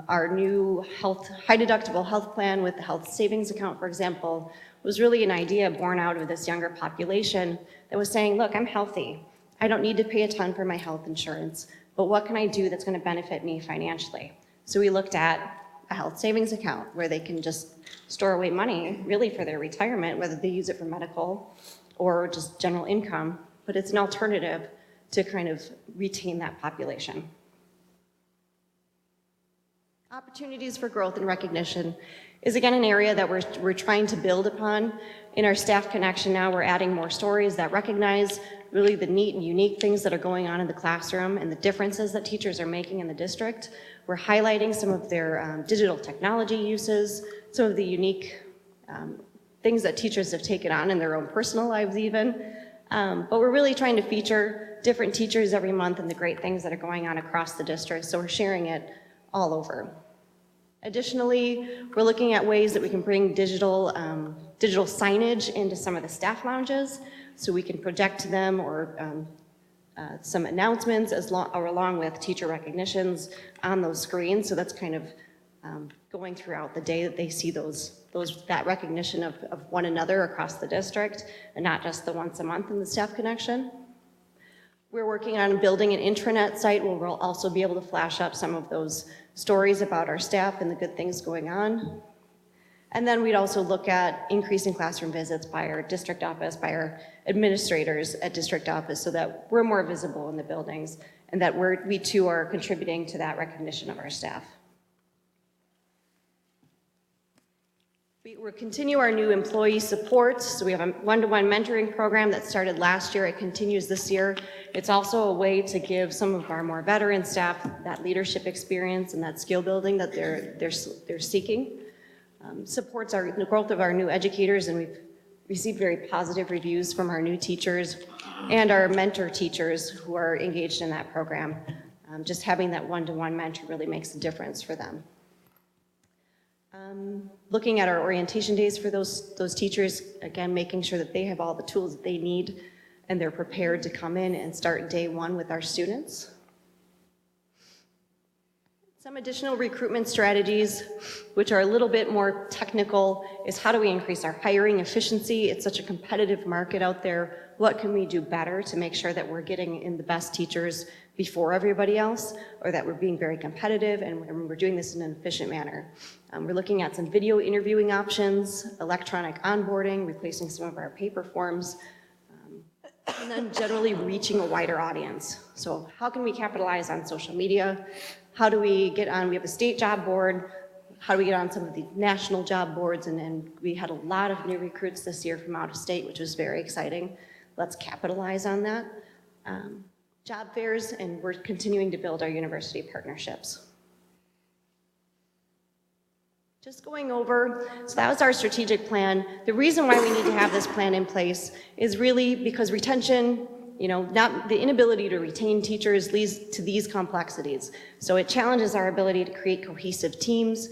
Speaker 13: Our new high deductible health plan with the health savings account, for example, was really an idea born out of this younger population that was saying, look, I'm healthy. I don't need to pay a ton for my health insurance, but what can I do that's going to benefit me financially? So we looked at a health savings account where they can just store away money really for their retirement, whether they use it for medical or just general income, but it's an alternative to kind of retain that population. Opportunities for growth and recognition is again an area that we're trying to build upon. In our staff connection now, we're adding more stories that recognize really the neat and unique things that are going on in the classroom and the differences that teachers are making in the district. We're highlighting some of their digital technology uses, some of the unique things that teachers have taken on in their own personal lives even. But we're really trying to feature different teachers every month and the great things that are going on across the district, so we're sharing it all over. Additionally, we're looking at ways that we can bring digital signage into some of the staff lounges so we can project them or some announcements along with teacher recognitions on those screens. So that's kind of going throughout the day that they see that recognition of one another across the district and not just the once a month in the staff connection. We're working on building an intranet site where we'll also be able to flash up some of those stories about our staff and the good things going on. And then we'd also look at increasing classroom visits by our district office, by our administrators at district office, so that we're more visible in the buildings and that we too are contributing to that recognition of our staff. We'll continue our new employee support. So we have a one-to-one mentoring program that started last year. It continues this year. It's also a way to give some of our more veteran staff that leadership experience and that skill building that they're seeking. Supports our the growth of our new educators, and we've received very positive reviews from our new teachers and our mentor teachers who are engaged in that program. Just having that one-to-one mentor really makes a difference for them. Looking at our orientation days for those teachers, again, making sure that they have all the tools that they need and they're prepared to come in and start day one with our students. Some additional recruitment strategies, which are a little bit more technical, is how do we increase our hiring efficiency? It's such a competitive market out there. What can we do better to make sure that we're getting in the best teachers before everybody else, or that we're being very competitive and we're doing this in an efficient manner? We're looking at some video interviewing options, electronic onboarding, replacing some of our paper forms, and then generally reaching a wider audience. So how can we capitalize on social media? How do we get on, we have a state job board, how do we get on some of the national job boards? And we had a lot of new recruits this year from out of state, which was very exciting. Let's capitalize on that. Job fairs, and we're continuing to build our university partnerships. Just going over, so that was our strategic plan. The reason why we need to have this plan in place is really because retention, not the inability to retain teachers leads to these complexities. So it challenges our ability to create cohesive teams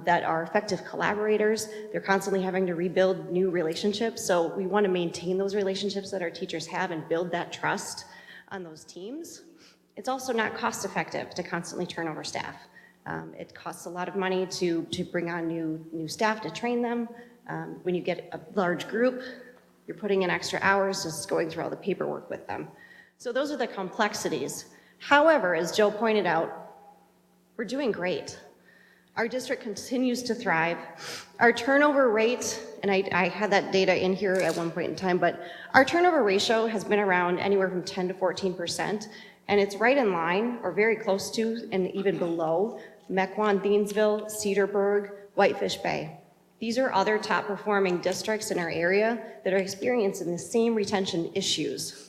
Speaker 13: that are effective collaborators. They're constantly having to rebuild new relationships. So we want to maintain those relationships that our teachers have and build that trust on those teams. It's also not cost effective to constantly turn over staff. It costs a lot of money to bring on new staff to train them. When you get a large group, you're putting in extra hours just going through all the paperwork with them. So those are the complexities. However, as Joe pointed out, we're doing great. Our district continues to thrive. Our turnover rate, and I had that data in here at one point in time, but our turnover ratio has been around anywhere from 10 to 14%, and it's right in line, or very close to, and even below, Mequon, Thiensville, Cedarburg, Whitefish Bay. These are other top performing districts in our area that are experiencing the same retention issues,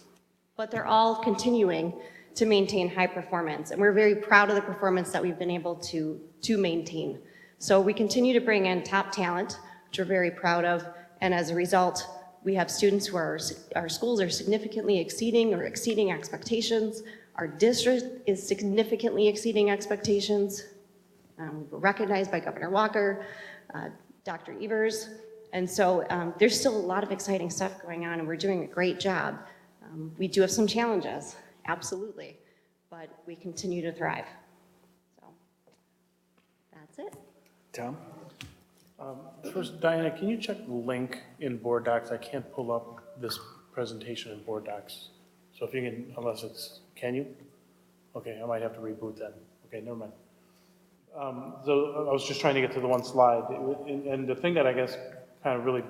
Speaker 13: but they're all continuing to maintain high performance. And we're very proud of the performance that we've been able to maintain. So we continue to bring in top talent, which we're very proud of. And as a result, we have students who our schools are significantly exceeding expectations. Our district is significantly exceeding expectations. We're recognized by Governor Walker, Dr. Evers. And so there's still a lot of exciting stuff going on, and we're doing a great job. We do have some challenges, absolutely, but we continue to thrive. So that's it.
Speaker 1: Tom?
Speaker 12: First, Diana, can you check the link in Board Docs? I can't pull up this presentation in Board Docs. So if you can, unless it's, can you? Okay, I might have to reboot then. Okay, never mind. So I was just trying to get to the one slide. And the thing that I guess kind of really,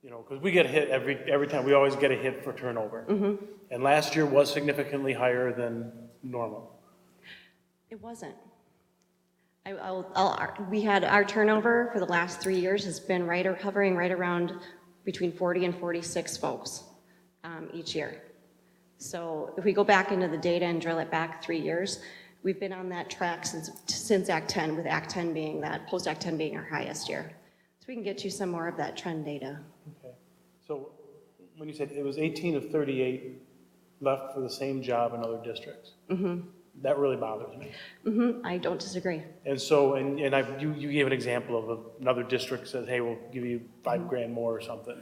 Speaker 12: you know, because we get hit every time, we always get a hit for turnover.
Speaker 13: Mm-hmm.
Speaker 12: And last year was significantly higher than normal.
Speaker 13: It wasn't. We had our turnover for the last 3 years has been hovering right around between 40 and 46 folks each year. So if we go back into the data and drill it back 3 years, we've been on that track since Act 10, with Act 10 being post-Act 10 being our highest year. So we can get you some more of that trend data.
Speaker 12: Okay. So when you said it was 18 of 38 left for the same job in other districts, that really bothers me.
Speaker 13: I don't disagree.
Speaker 12: And so, you gave an example of another district says, hey, we'll give you $5,000 more or something.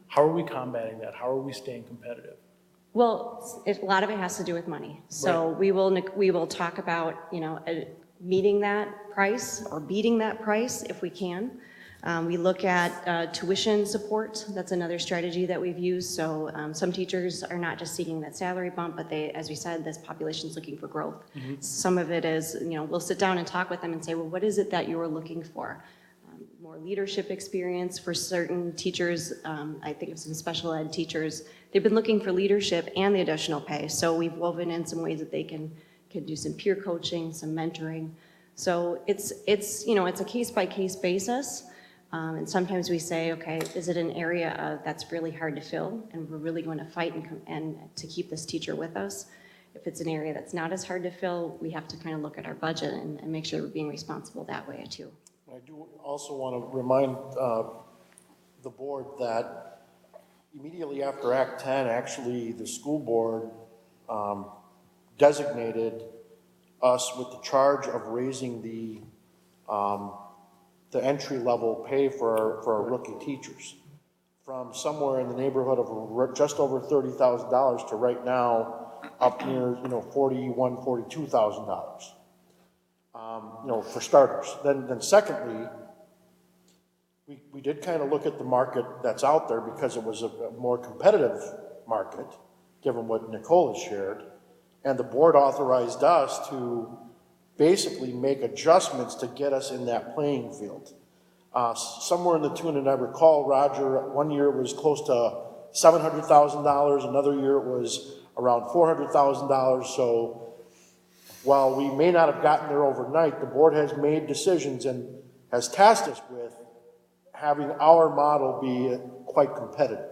Speaker 12: How are we combating that? How are we staying competitive?
Speaker 13: Well, a lot of it has to do with money. So we will talk about, you know, meeting that price or beating that price if we can. We look at tuition support. That's another strategy that we've used. So some teachers are not just seeking that salary bump, but they, as we said, this population is looking for growth. Some of it is, you know, we'll sit down and talk with them and say, well, what is it that you are looking for? More leadership experience for certain teachers. I think of some special ed teachers. They've been looking for leadership and the additional pay. So we've woven in some ways that they can do some peer coaching, some mentoring. So it's you know, it's a case-by-case basis. And sometimes we say, okay, is it an area that's really hard to fill and we're really going to fight and to keep this teacher with us? If it's an area that's not as hard to fill, we have to kind of look at our budget and make sure we're being responsible that way too.
Speaker 10: I do also want to remind the board that immediately after Act 10, actually the school board designated us with the charge of raising the entry-level pay for our rookie teachers from somewhere in the neighborhood of just over $30,000 to right now up near, you know, $41,000, $42,000. You know, for starters. Then secondly, we did kind of look at the market that's out there because it was a more competitive market, given what Nicole has shared, and the board authorized us to basically make adjustments to get us in that playing field. Somewhere in the tune, and I recall, Roger, one year it was close to $700,000, another year it was around $400,000, so while we may not have gotten there overnight, the board has made decisions and has tasked us with having our model be quite competitive.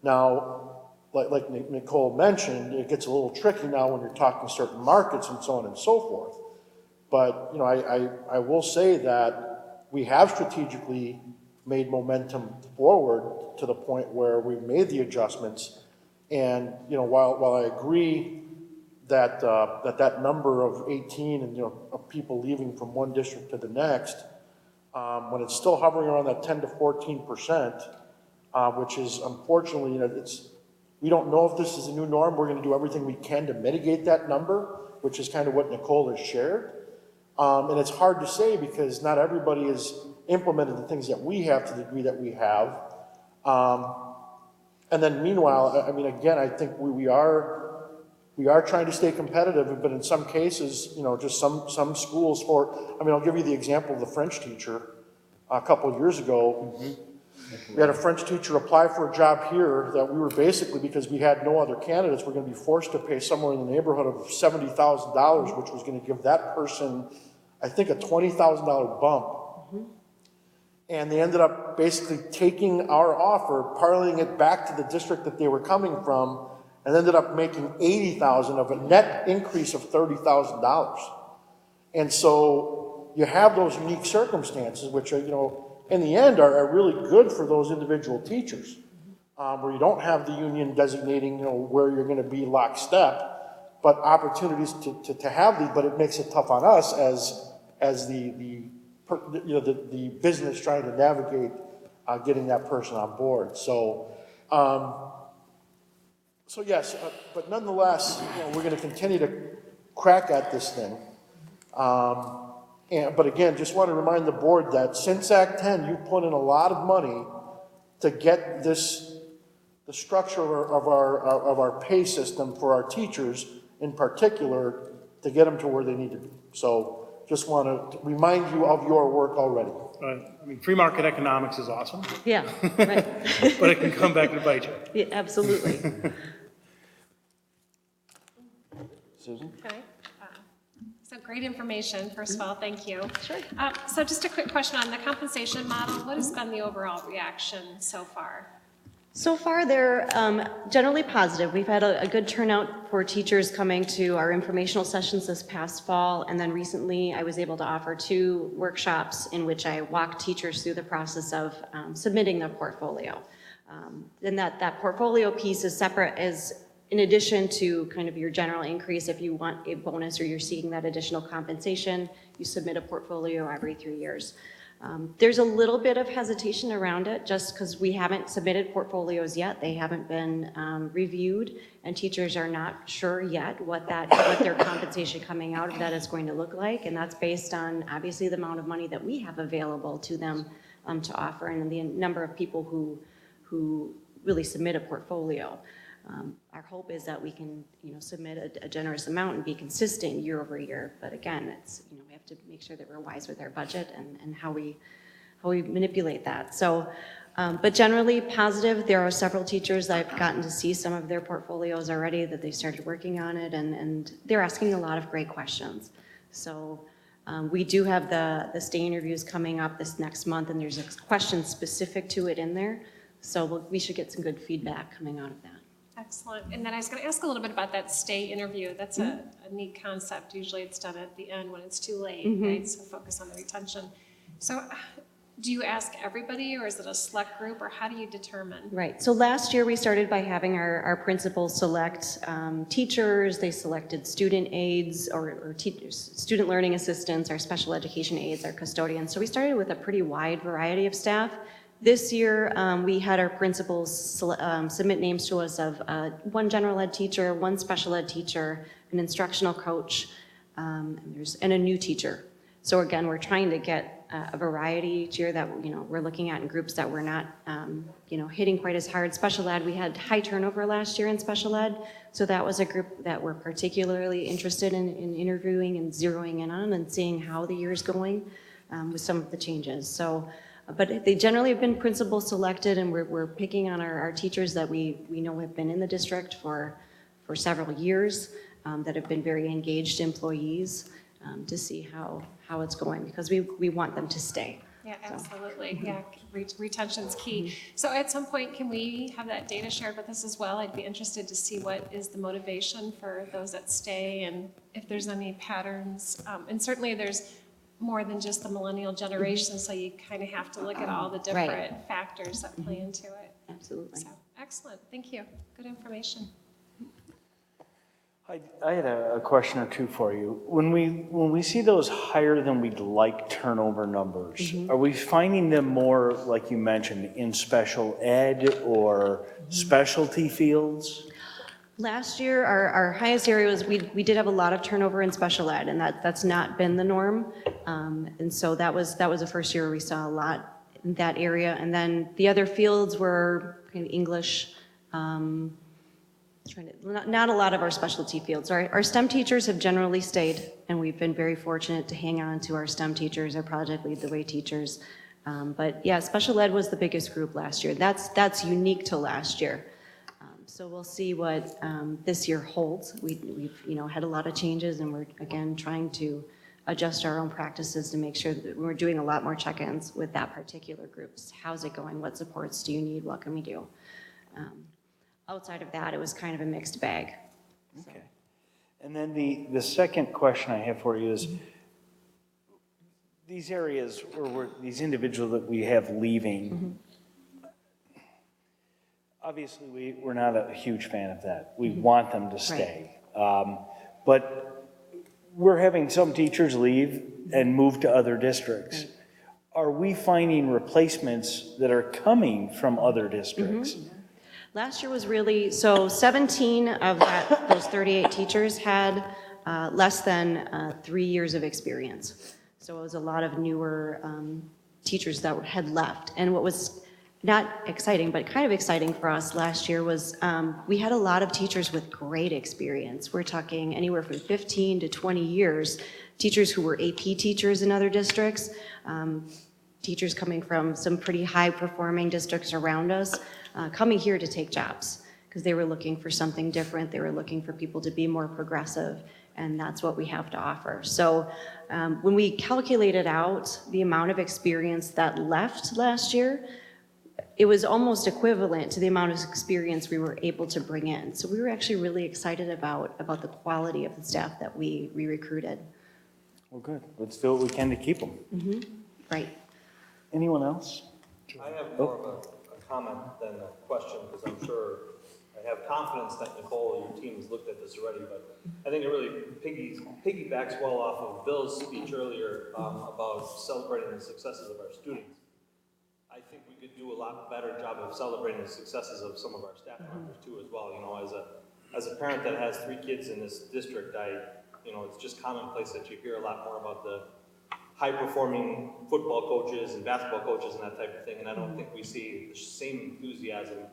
Speaker 10: Now, like Nicole mentioned, it gets a little tricky now when you're talking certain markets and so on and so forth. But, you know, I will say that we have strategically made momentum forward to the point where we've made the adjustments. And, you know, while I agree that that number of 18 and, you know, of people leaving from one district to the next, when it's still hovering around that 10 to 14%, which is unfortunately, you know, we don't know if this is a new norm. We're going to do everything we can to mitigate that number, which is kind of what Nicole has shared. And it's hard to say because not everybody has implemented the things that we have to the degree that we have. And then meanwhile, I mean, again, I think we are trying to stay competitive, but in some cases, you know, just some schools I mean, I'll give you the example of the French teacher. A couple of years ago, we had a French teacher apply for a job here that we were basically, because we had no other candidates, we're going to be forced to pay somewhere in the neighborhood of $70,000, which was going to give that person, I think, a $20,000 bump. And they ended up basically taking our offer, parlaying it back to the district that they were coming from, and ended up making $80,000 of a net increase of $30,000. And so you have those unique circumstances, which are, you know, in the end, are really good for those individual teachers, where you don't have the union designating, where you're going to be lockstep, but opportunities to have these, but it makes it tough on us as the business trying to navigate getting that person on board. So, yes, but nonetheless, we're going to continue to crack at this thing. But again, just want to remind the board that since Act 10, you put in a lot of money to get the structure of our pay system for our teachers in particular, to get them to where they need to be. So just want to remind you of your work already.
Speaker 12: I mean, free market economics is awesome.
Speaker 13: Yeah, right.
Speaker 12: But it can come back to bite you.
Speaker 13: Yeah, absolutely.
Speaker 1: Susan?
Speaker 8: Okay. So great information, first of all, thank you.
Speaker 13: Sure.
Speaker 8: So just a quick question on the compensation model. What has been the overall reaction so far?
Speaker 13: So far, they're generally positive. We've had a good turnout for teachers coming to our informational sessions this past fall, and then recently I was able to offer 2 workshops in which I walked teachers through the process of submitting their portfolio. And that portfolio piece is separate, as in addition to kind of your general increase. If you want a bonus or you're seeking that additional compensation, you submit a portfolio every 3 years. There's a little bit of hesitation around it just because we haven't submitted portfolios yet. They haven't been reviewed, and teachers are not sure yet what their compensation coming out of that is going to look like. And that's based on obviously the amount of money that we have available to them to offer, and the number of people who really submit a portfolio. Our hope is that we can, submit a generous amount and be consistent year over year. But again, it's, we have to make sure that we're wise with our budget and how we manipulate that. So, but generally positive. There are several teachers that I've gotten to see some of their portfolios already, that they started working on it, and they're asking a lot of great questions. So we do have the stay interviews coming up this next month, and there's a question specific to it in there. So we should get some good feedback coming out of that.
Speaker 8: Excellent. And then I was going to ask a little bit about that stay interview. That's a neat concept. Usually it's done at the end when it's too late, right? So focus on the retention. So do you ask everybody, or is it a select group, or how do you determine?
Speaker 13: Right. So last year we started by having our principals select teachers. They selected student aides or teachers, student learning assistants, our special education aides, our custodians. So we started with a pretty wide variety of staff. This year, we had our principals submit names to us of 1 general ed teacher, 1 special ed teacher, an instructional coach, and a new teacher. So again, we're trying to get a variety each year that we're looking at in groups that we're not hitting quite as hard. Special ed, we had high turnover last year in special ed, so that was a group that we're particularly interested in interviewing and zeroing in on and seeing how the year is going with some of the changes. So. But they generally have been principal selected, and we're picking on our teachers that we know have been in the district for several years, that have been very engaged employees, to see how it's going, because we want them to stay.
Speaker 8: Yeah, absolutely. Yeah, retention's key. So at some point, can we have that data shared with us as well? I'd be interested to see what is the motivation for those that stay, and if there's any patterns. And certainly there's more than just the millennial generation, so you kind of have to look at all the different factors that play into it.
Speaker 13: Absolutely.
Speaker 8: So, excellent, thank you. Good information.
Speaker 1: I had a question or two for you. When we see those higher than we'd like turnover numbers, are we finding them more, like you mentioned, in special ed or specialty fields?
Speaker 13: Last year, our highest area was we did have a lot of turnover in special ed, and that's not been the norm. And so that was the first year we saw a lot in that area. And then the other fields were kind of English, not a lot of our specialty fields. Our STEM teachers have generally stayed, and we've been very fortunate to hang on to our STEM teachers, our Project Lead the Way teachers. But yeah, special ed was the biggest group last year. That's unique to last year. So we'll see what this year holds. We've had a lot of changes, and we're again trying to adjust our own practices to make sure that we're doing a lot more check-ins with that particular group. How's it going? What supports do you need? What can we do? Outside of that, it was kind of a mixed bag.
Speaker 1: Okay. And then the second question I have for you is, these areas where these individuals that we have leaving, obviously we're not a huge fan of that. We want them to stay. But we're having some teachers leave and move to other districts. Are we finding replacements that are coming from other districts?
Speaker 13: Last year was really, so 17 of those 38 teachers had less than 3 years of experience. So it was a lot of newer teachers that had left. And what was not exciting, but kind of exciting for us last year was we had a lot of teachers with great experience. We're talking anywhere from 15 to 20 years, teachers who were AP teachers in other districts, teachers coming from some pretty high-performing districts around us, coming here to take jobs because they were looking for something different. They were looking for people to be more progressive, and that's what we have to offer. So when we calculated out the amount of experience that left last year, it was almost equivalent to the amount of experience we were able to bring in. So we were actually really excited about the quality of the staff that we recruited.
Speaker 1: Well, good. Let's do what we can to keep them.
Speaker 13: Right.
Speaker 1: Anyone else?
Speaker 14: I have more of a comment than a question, because I'm sure, I have confidence that Nicole and your team has looked at this already, but I think it really piggybacks well off of Bill's speech earlier about celebrating the successes of our students. I think we could do a lot better job of celebrating the successes of some of our staff members too as well. You know, as a parent that has 3 kids in this district, it's just commonplace that you hear a lot more about the high-performing football coaches and basketball coaches and that type of thing, and I don't think we see the same enthusiasm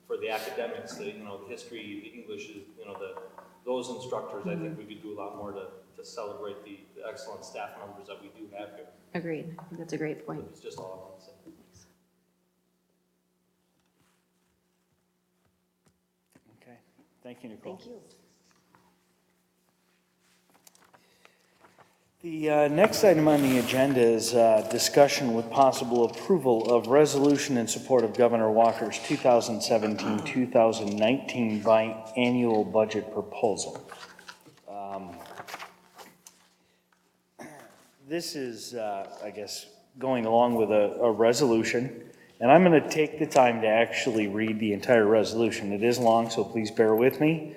Speaker 14: for the academics, the history, the English, those instructors. I think we could do a lot more to celebrate the excellent staff members that we do have here.
Speaker 13: Agreed. I think that's a great point.
Speaker 14: It's just all I want to say.
Speaker 1: Okay. Thank you, Nicole.
Speaker 13: Thank you.
Speaker 1: The next item on the agenda is discussion with possible approval of resolution in support of Governor Walker's 2017-2019 biannual budget proposal. This is, I guess, going along with a resolution, and I'm going to take the time to actually read the entire resolution. It is long, so please bear with me.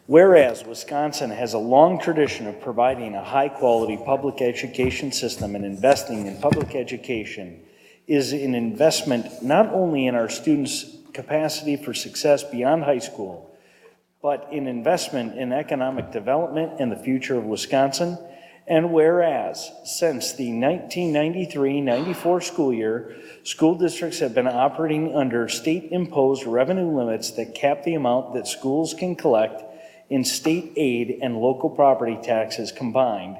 Speaker 1: Whereas Wisconsin has a long tradition of providing a high-quality public education system, and investing in public education is an investment not only in our students' capacity for success beyond high school, but in investment in economic development and the future of Wisconsin. And whereas since the 1993-94 school year, school districts have been operating under state-imposed revenue limits that cap the amount that schools can collect in state aid and local property taxes combined,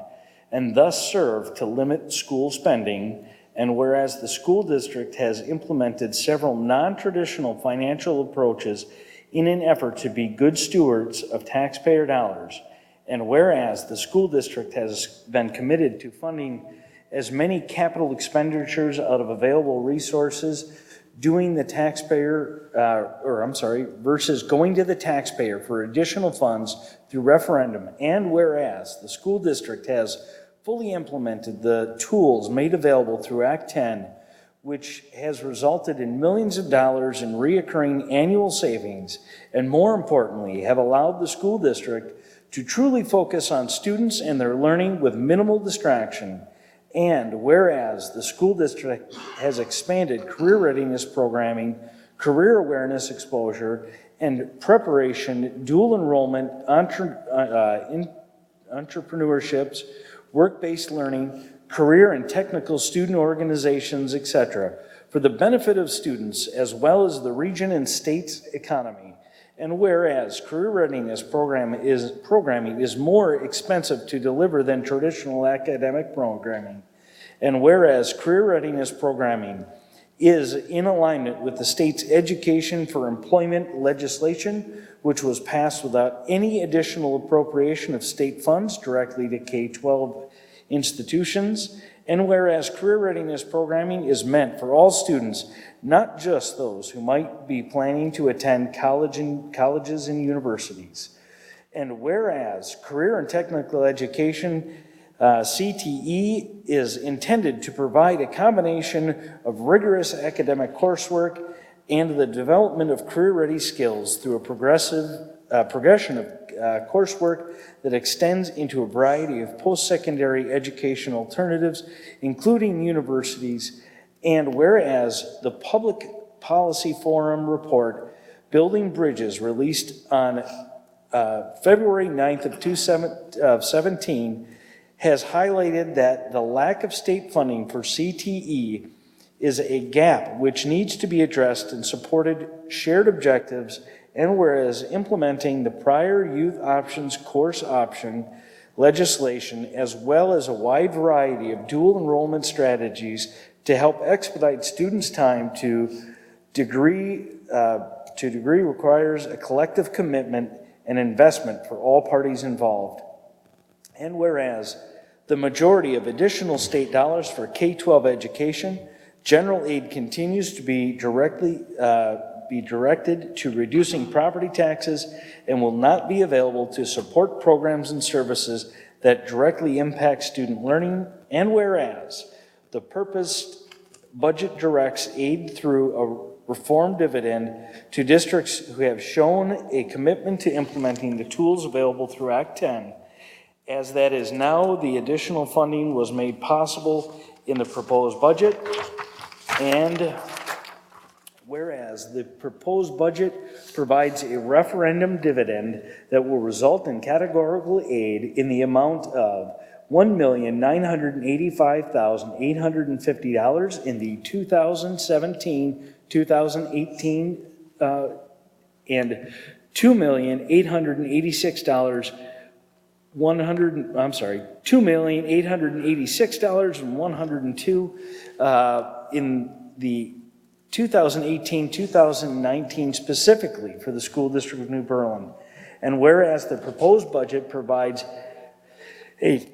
Speaker 1: and thus serve to limit school spending. And whereas the school district has implemented several non-traditional financial approaches in an effort to be good stewards of taxpayer dollars, and whereas the school district has been committed to funding as many capital expenditures out of available resources, versus going to the taxpayer for additional funds through referendum. And whereas the school district has fully implemented the tools made available through Act 10, which has resulted in millions of dollars in reoccurring annual savings, and more importantly, have allowed the school district to truly focus on students and their learning with minimal distraction. And whereas the school district has expanded career readiness programming, career awareness exposure, and preparation, dual enrollment, entrepreneurships, work-based learning, career and technical student organizations, etc., for the benefit of students as well as the region and state's economy. And whereas career readiness programming is more expensive to deliver than traditional academic programming, and whereas career readiness programming is in alignment with the state's education for employment legislation, which was passed without any additional appropriation of state funds directly to K-12 institutions, and whereas career readiness programming is meant for all students, not just those who might be planning to attend colleges and universities. And whereas career and technical education CTE is intended to provide a combination of rigorous academic coursework and the development of career-ready skills through a progression of coursework that extends into a variety of post-secondary education alternatives, including universities. And whereas the Public Policy Forum report, Building Bridges, released on February 9th of 2017, has highlighted that the lack of state funding for CTE is a gap which needs to be addressed and supported shared objectives, and whereas implementing the prior youth options course option legislation, as well as a wide variety of dual enrollment strategies to help expedite students' time to degree requires a collective commitment and investment for all parties involved. And whereas the majority of additional state dollars for K-12 education, general aid continues to be directed to reducing property taxes and will not be available to support programs and services that directly impact student learning. And whereas the purposed budget directs aid through a reform dividend to districts who have shown a commitment to implementing the tools available through Act 10, as that is now the additional funding was made possible in the proposed budget. And whereas the proposed budget provides a referendum dividend that will result in categorical aid in the amount of $1,985,850 in the 2017-2018 and $2,886,102 in the 2018-2019 specifically for the School District of New Berlin. And whereas the proposed budget provides a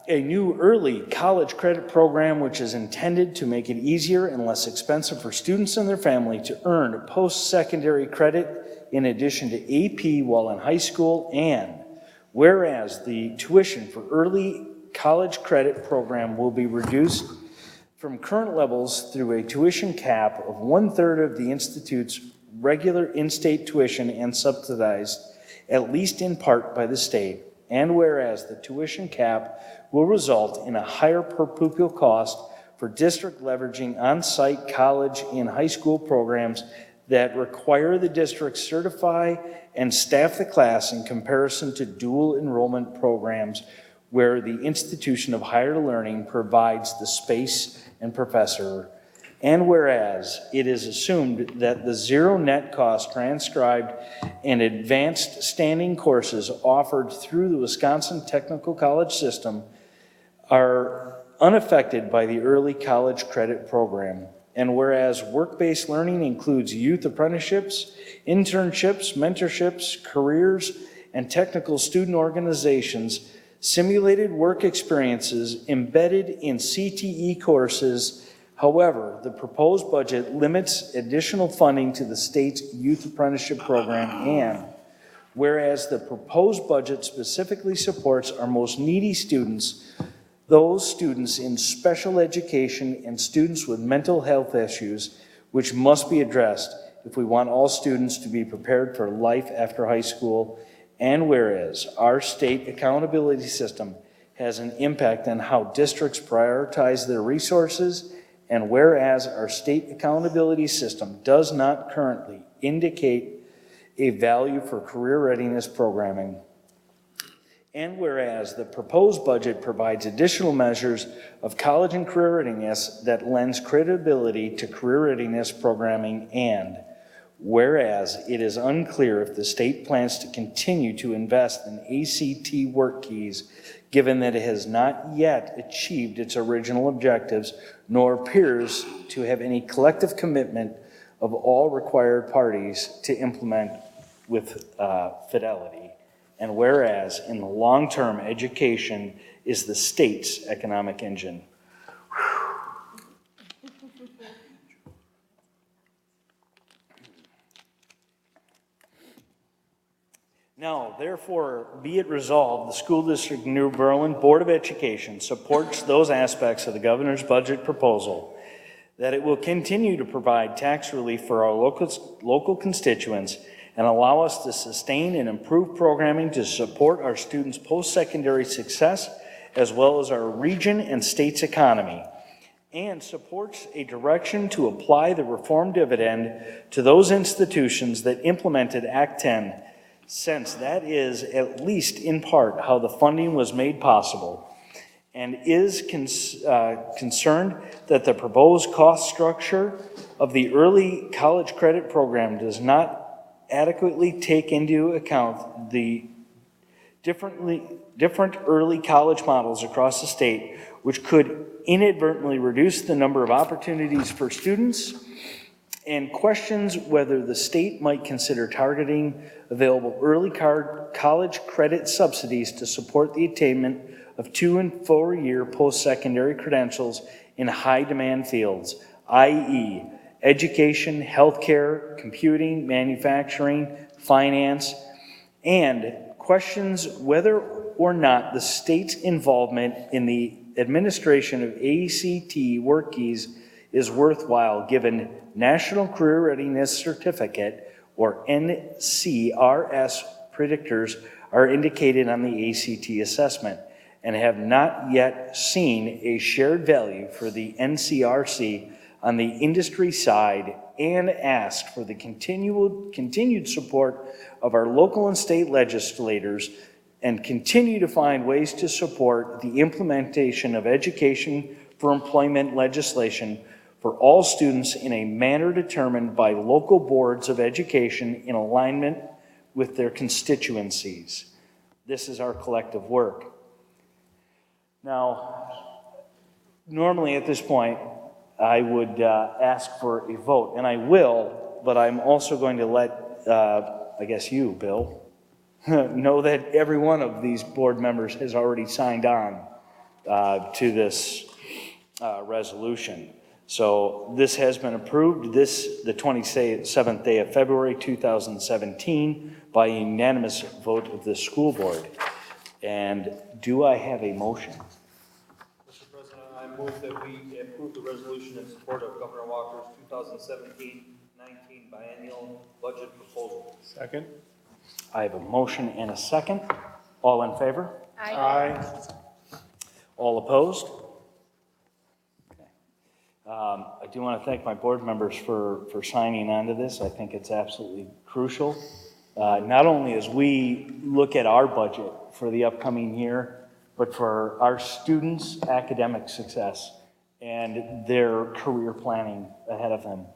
Speaker 1: new early college credit program which is intended to make it easier and less expensive for students and their family to earn post-secondary credit in addition to AP while in high school. And whereas the tuition for early college credit program will be reduced from current levels through a tuition cap of 1/3 of the institute's regular in-state tuition and subsidized, at least in part, by the state. And whereas the tuition cap will result in a higher per pupil cost for district leveraging on-site college and high school programs that require the district certify and staff the class in comparison to dual enrollment programs where the institution of higher learning provides the space and professor. And whereas it is assumed that the zero net cost transcribed and advanced standing courses offered through the Wisconsin Technical College system are unaffected by the early college credit program. And whereas work-based learning includes youth apprenticeships, internships, mentorships, careers, and technical student organizations, simulated work experiences embedded in CTE courses. However, the proposed budget limits additional funding to the state's youth apprenticeship program. And whereas the proposed budget specifically supports our most needy students, those students in special education and students with mental health issues, which must be addressed if we want all students to be prepared for life after high school. And whereas our state accountability system has an impact on how districts prioritize their resources, and whereas our state accountability system does not currently indicate a value for career readiness programming. And whereas the proposed budget provides additional measures of college and career readiness that lends credibility to career readiness programming. And whereas it is unclear if the state plans to continue to invest in ACT work keys, given that it has not yet achieved its original objectives, nor appears to have any collective commitment of all required parties to implement with fidelity. And whereas in the long term, education is the state's economic engine. Now, therefore, be it resolved, the School District of New Berlin Board of Education supports those aspects of the governor's budget proposal, that it will continue to provide tax relief for our local constituents and allow us to sustain and improve programming to support our students' post-secondary success, as well as our region and state's economy, and supports a direction to apply the reform dividend to those institutions that implemented Act 10, since that is, at least in part, how the funding was made possible, and is concerned that the proposed cost structure of the early college credit program does not adequately take into account the different early college models across the state, which could inadvertently reduce the number of opportunities for students, and questions whether the state might consider targeting available early college credit subsidies to support the attainment of 2- and 4-year post-secondary credentials in high-demand fields, i.e., education, healthcare, computing, manufacturing, finance, and questions whether or not the state's involvement in the administration of ACT WorkKeys is worthwhile given National Career Readiness Certificate, or NCRS predictors are indicated on the ACT assessment and have not yet seen a shared value for the NCRC on the industry side, and ask for the continued support of our local and state legislators, and continue to find ways to support the implementation of education for employment legislation for all students in a manner determined by local boards of education in alignment with their constituencies. This is our collective work. Now, normally at this point, I would ask for a vote, and I will, but I'm also going to let, I guess you, Bill, know that every one of these board members has already signed on to this resolution. So this has been approved the 27th day of February 2017 by a unanimous vote of the school board. And do I have a motion?
Speaker 14: Mr. President, I move that we approve the resolution in support of Governor Walker's 2017-19 biennial budget proposal.
Speaker 12: Second.
Speaker 1: I have a motion and a second. All in favor?
Speaker 12: Aye.
Speaker 1: All opposed? Okay. I do want to thank my board members for signing on to this. I think it's absolutely crucial. Not only as we look at our budget for the upcoming year, but for our students' academic success and their career planning ahead of them.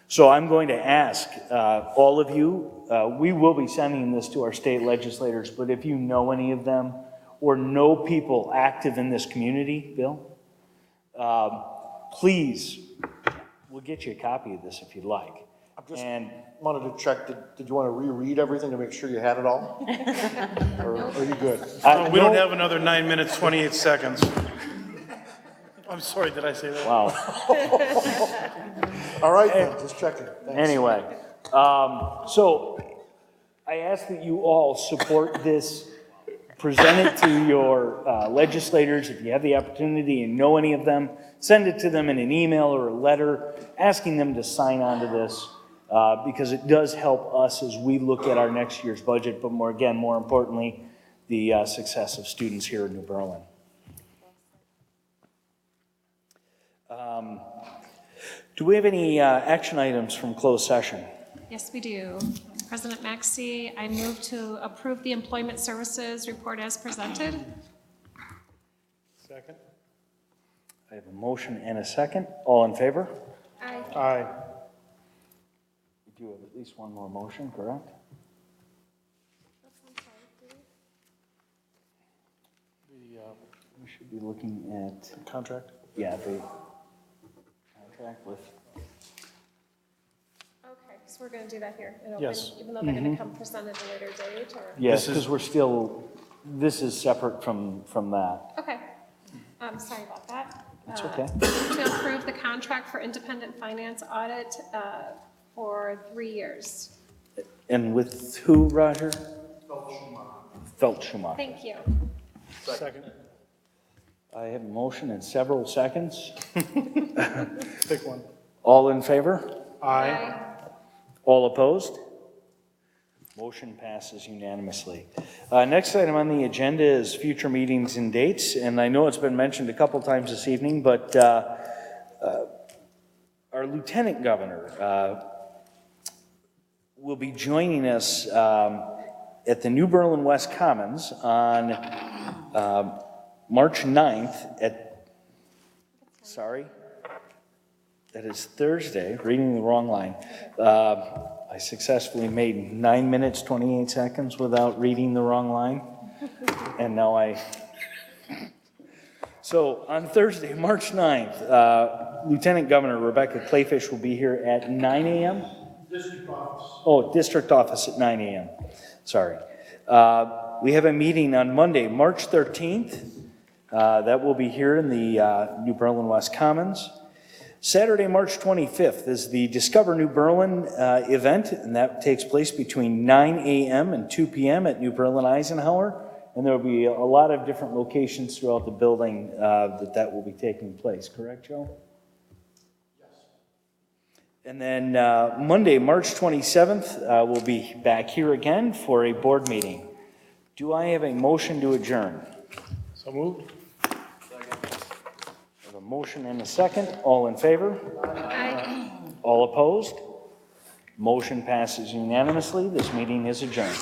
Speaker 1: So I'm going to ask all of you, we will be sending this to our state legislators, but if you know any of them or know people active in this community, Bill, please, we'll get you a copy of this if you'd like.
Speaker 10: I just wanted to check, did you want to reread everything to make sure you had it all? Or are you good?
Speaker 12: We don't have another 9 minutes, 28 seconds. I'm sorry, did I say that?
Speaker 1: Wow.
Speaker 10: All right, then, just checking. Thanks.
Speaker 1: Anyway, so I ask that you all support this, present it to your legislators. If you have the opportunity and know any of them, send it to them in an email or a letter asking them to sign on to this because it does help us as we look at our next year's budget, but more importantly, the success of students here in New Berlin. Do we have any action items from closed session?
Speaker 8: Yes, we do. President Maxey, I move to approve the Employment Services report as presented.
Speaker 12: Second.
Speaker 1: I have a motion and a second. All in favor?
Speaker 8: Aye.
Speaker 12: Aye.
Speaker 1: We do have at least one more motion, correct? We should be looking at
Speaker 12: Contract.
Speaker 1: yeah, the contract with.
Speaker 8: Okay, so we're going to do that here in open,
Speaker 12: Yes.
Speaker 8: even though they're going to come present at a later date, or?
Speaker 1: Yes, because we're still. This is separate from that.
Speaker 8: Okay. Sorry about that.
Speaker 1: That's okay.
Speaker 8: To approve the contract for independent finance audit for 3 years.
Speaker 1: And with who, Roger? Feldschumacher.
Speaker 8: Thank you.
Speaker 12: Second.
Speaker 1: I have a motion in several seconds.
Speaker 12: Pick one.
Speaker 1: All in favor?
Speaker 12: Aye.
Speaker 1: All opposed? Motion passes unanimously. Next item on the agenda is future meetings and dates, and I know it's been mentioned a couple times this evening, but our Lieutenant Governor will be joining us at the New Berlin West Commons on March 9th that is Thursday, reading the wrong line. I successfully made 9 minutes, 28 seconds without reading the wrong line. And now So on Thursday, March 9th, Lieutenant Governor Rebecca Clayfish will be here at 9 a.m.
Speaker 10: District office.
Speaker 1: Oh, district office at 9 a.m. Sorry. We have a meeting on Monday, March 13th. That will be here in the New Berlin West Commons. Saturday, March 25th is the Discover New Berlin event, and that takes place between 9 a.m. and 2 p.m. at New Berlin Eisenhower. And there will be a lot of different locations throughout the building that will be taking place. Correct, Joe? Yes. And then Monday, March 27th, we'll be back here again for a board meeting. Do I have a motion to adjourn?
Speaker 12: So moved.
Speaker 1: I have a motion and a second. All in favor?
Speaker 8: Aye.
Speaker 1: All opposed? Motion passes unanimously. This meeting is adjourned.